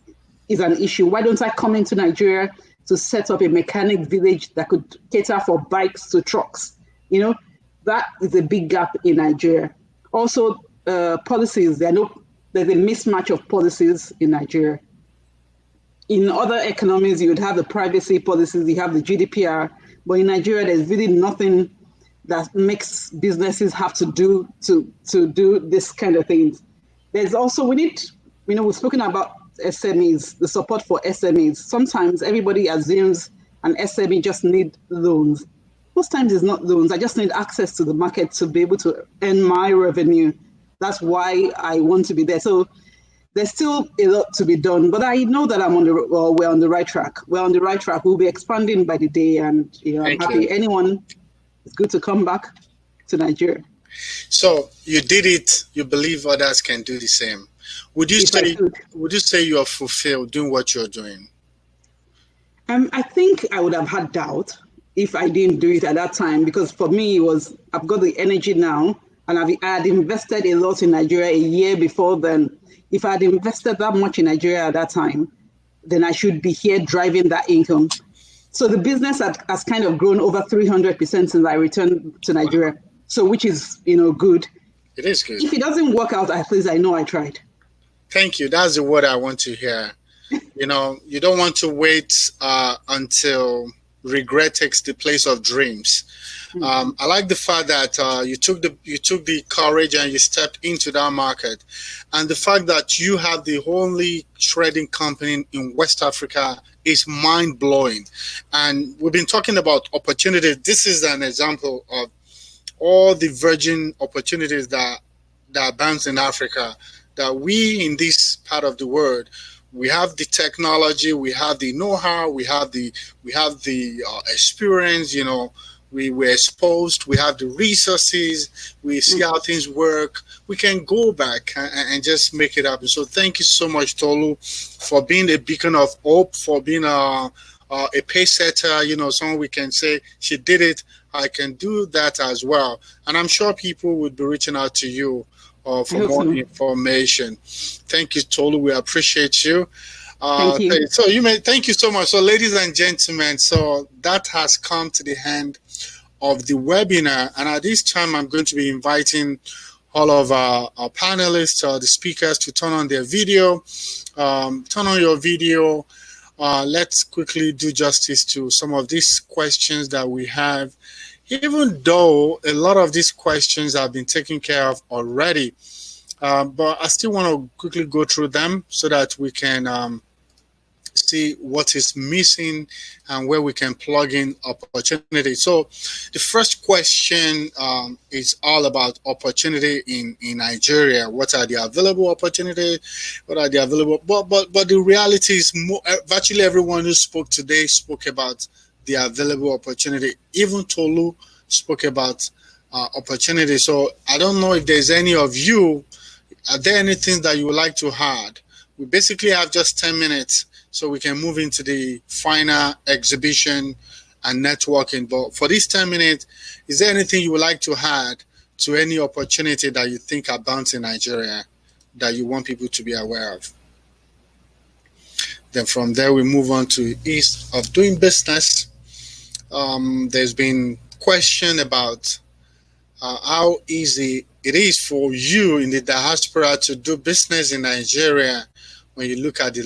is an issue. Why don't I come into Nigeria to set up a mechanic village that could cater for bikes to trucks? That is a big gap in Nigeria. Also, policies, there's a mismatch of policies in Nigeria. In other economies, you would have the privacy policies, you have the GDPR, but in Nigeria, there's really nothing that makes businesses have to do this kind of things. There's also, we've spoken about SMEs, the support for SMEs. Sometimes everybody assumes an SME just need loans. Most times it's not loans. I just need access to the market to be able to earn my revenue. That's why I want to be there. So there's still a lot to be done, but I know that we're on the right track. We're on the right track. We'll be expanding by the day, and I'm happy. Anyone, it's good to come back to Nigeria. So you did it. You believe others can do the same. Would you say you are fulfilled doing what you're doing? I think I would have had doubt if I didn't do it at that time, because for me, I've got the energy now, and I had invested a lot in Nigeria a year before then. If I had invested that much in Nigeria at that time, then I should be here driving that income. So the business has kind of grown over 300% since I returned to Nigeria. So which is, good. It is good. If it doesn't work out, at least I know I tried. Thank you. That's the word I want to hear. You don't want to wait until regret takes the place of dreams. I like the fact that you took the courage and you stepped into that market, and the fact that you have the only shredding company in West Africa is mind-blowing. And we've been talking about opportunities. This is an example of all the virgin opportunities that abound in Africa, that we in this part of the world, we have the technology, we have the know-how, we have the experience. We were exposed, we have the resources, we see how things work. We can go back and just make it happen. So thank you so much, Tolu, for being a beacon of hope, for being a pace setter, someone we can say, she did it, I can do that as well. And I'm sure people would be reaching out to you for more information. Thank you, Tolu. We appreciate you. Thank you. Thank you so much. So, ladies and gentlemen, so that has come to the end of the webinar. And at this time, I'm going to be inviting all of our panelists, the speakers, to turn on their video. Turn on your video. Let's quickly do justice to some of these questions that we have, even though a lot of these questions have been taken care of already. But I still want to quickly go through them so that we can see what is missing and where we can plug in opportunity. So the first question is all about opportunity in Nigeria. What are the available opportunities? What are the available? But the reality is virtually everyone who spoke today spoke about the available opportunity. Even Tolu spoke about opportunity. So I don't know if there's any of you, are there anything that you would like to add? We basically have just 10 minutes so we can move into the final exhibition and networking. But for these 10 minutes, is there anything you would like to add to any opportunity that you think are bound in Nigeria that you want people to be aware of? Then from there, we move on to ease of doing business. There's been question about how easy it is for you in the diaspora to do business in Nigeria when you look at the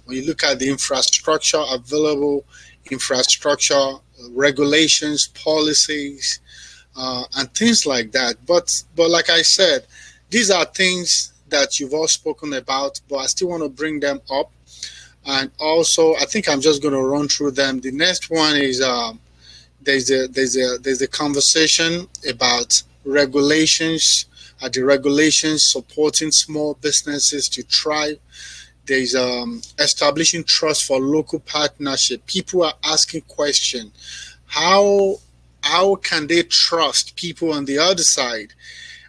when you look at the infrastructure available, infrastructure regulations, policies, and things like that. But like I said, these are things that you've all spoken about, but I still want to bring them up. And also, I think I'm just going to run through them. The next one is there's a conversation about regulations. Are the regulations supporting small businesses to thrive? There's establishing trust for local partnership. People are asking questions. How can they trust people on the other side?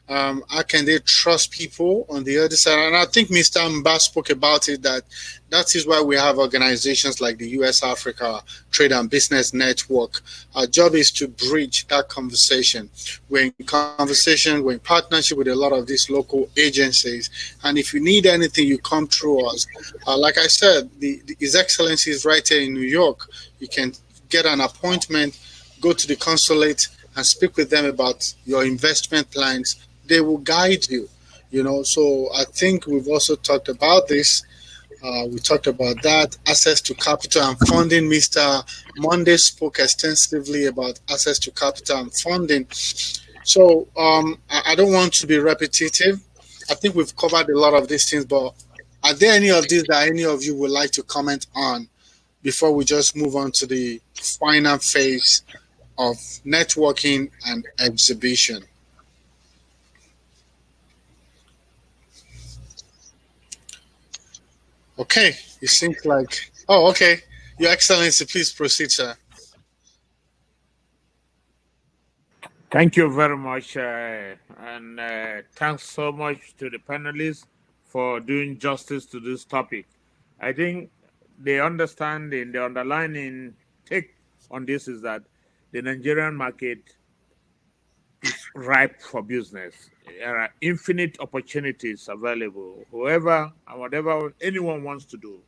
How can they trust people on the other side? And I think Mr. Mba spoke about it, that is why we have organizations like the USAfrica Trade and Business Network. Our job is to bridge that conversation. We're in conversation, we're in partnership with a lot of these local agencies. And if you need anything, you come through us. Like I said, His Excellency is right here in New York. You can get an appointment, go to the consulate, and speak with them about your investment plans. They will guide you, So I think we've also talked about this. We talked about that. Access to capital and funding. Mr. Monday spoke extensively about access to capital and funding. So I don't want to be repetitive. I think we've covered a lot of these things, but are there any of these that any of you would like to comment on before we just move on to the final phase of networking and exhibition? Okay, it seems like, okay. Your Excellency, please proceed, sir. Thank you very much, and thanks so much to the panelists for doing justice to this topic. I think the understanding, the underlying take on this is that the Nigerian market is ripe for business. There are infinite opportunities available. Whoever and whatever anyone wants to do,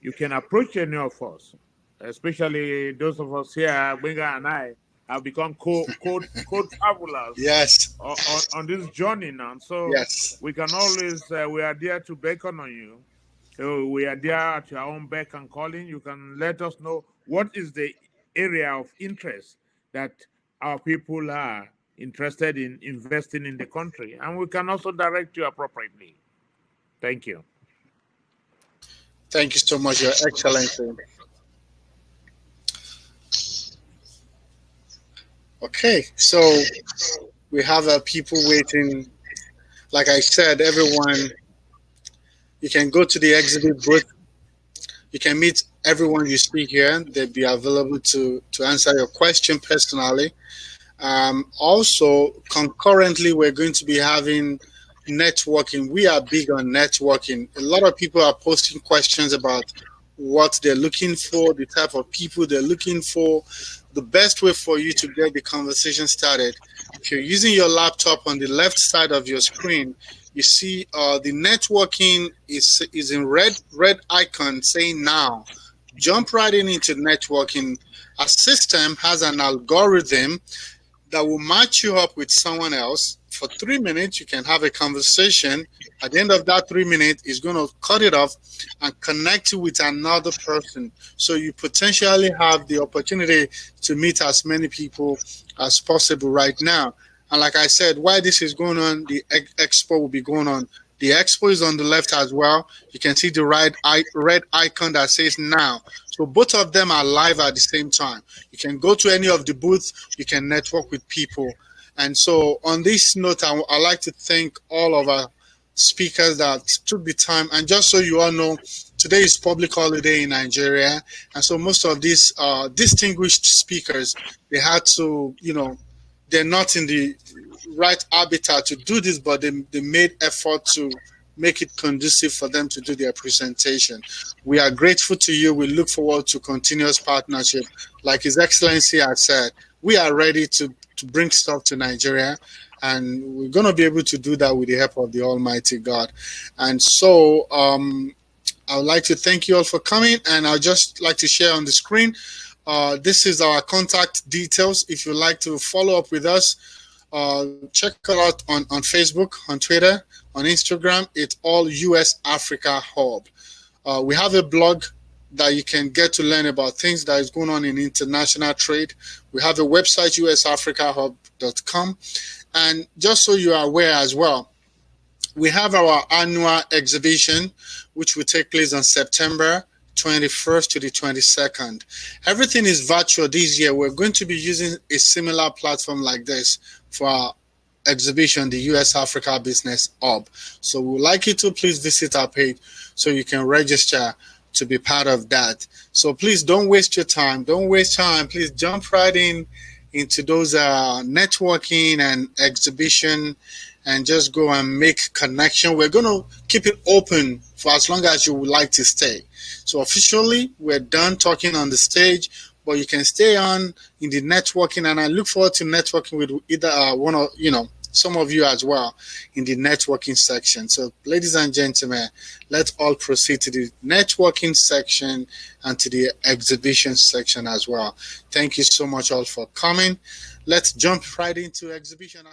you can approach any of us, especially those of us here, Benga and I, have become co-travelers Yes. on this journey now. So yes, we can always, we are there to beckon on you. We are there at your own beck and calling. You can let us know what is the area of interest that our people are interested in investing in the country, and we can also direct you appropriately. Thank you. Thank you so much, Your Excellency. Okay, so we have people waiting. Like I said, everyone, you can go to the exhibit booth. You can meet everyone you see here. They'll be available to answer your question personally. Also, concurrently, we're going to be having networking. We are big on networking. A lot of people are posting questions about what they're looking for, the type of people they're looking for. The best way for you to get the conversation started, if you're using your laptop, on the left side of your screen, you see the networking is in red icon saying now. Jump right into networking. Our system has an algorithm that will match you up with someone else. For 3 minutes, you can have a conversation. At the end of that 3 minutes, it's going to cut it off and connect you with another person. So you potentially have the opportunity to meet as many people as possible right now. And like I said, while this is going on, the expo will be going on. The expo is on the left as well. You can see the red icon that says now. So both of them are live at the same time. You can go to any of the booths. You can network with people. And so on this note, I'd like to thank all of our speakers that took the time. And just so you all know, today is public holiday in Nigeria, and so most of these distinguished speakers, they had to, they're not in the right habitat to do this, but they made effort to make it conducive for them to do their presentation. We are grateful to you. We look forward to continuous partnership. Like His Excellency has said, we are ready to bring stuff to Nigeria, and we're going to be able to do that with the help of the Almighty God. And so I would like to thank you all for coming, and I'd just like to share on the screen. This is our contact details. If you'd like to follow up with us, check it out on Facebook, on Twitter, on Instagram. It's all USAfrica HUB. We have a blog that you can get to learn about things that is going on in international trade. We have a website, USAfricaHub.com. And just so you are aware as well, we have our annual exhibition, which will take place on September 21st to the 22nd. Everything is virtual this year. We're going to be using a similar platform like this for our exhibition, the USAfrica Business HUB. So we would like you to please visit our page so you can register to be part of that. So please don't waste your time. Don't waste time. Please jump right into those networking and exhibition, and just go and make connection. We're going to keep it open for as long as you would like to stay. So officially, we're done talking on the stage, but you can stay on in the networking, and I look forward to networking with either one or, some of you as well in the networking section. So ladies and gentlemen, let's all proceed to the networking section and to the exhibition section as well. Thank you so much all for coming. Let's jump right into exhibition.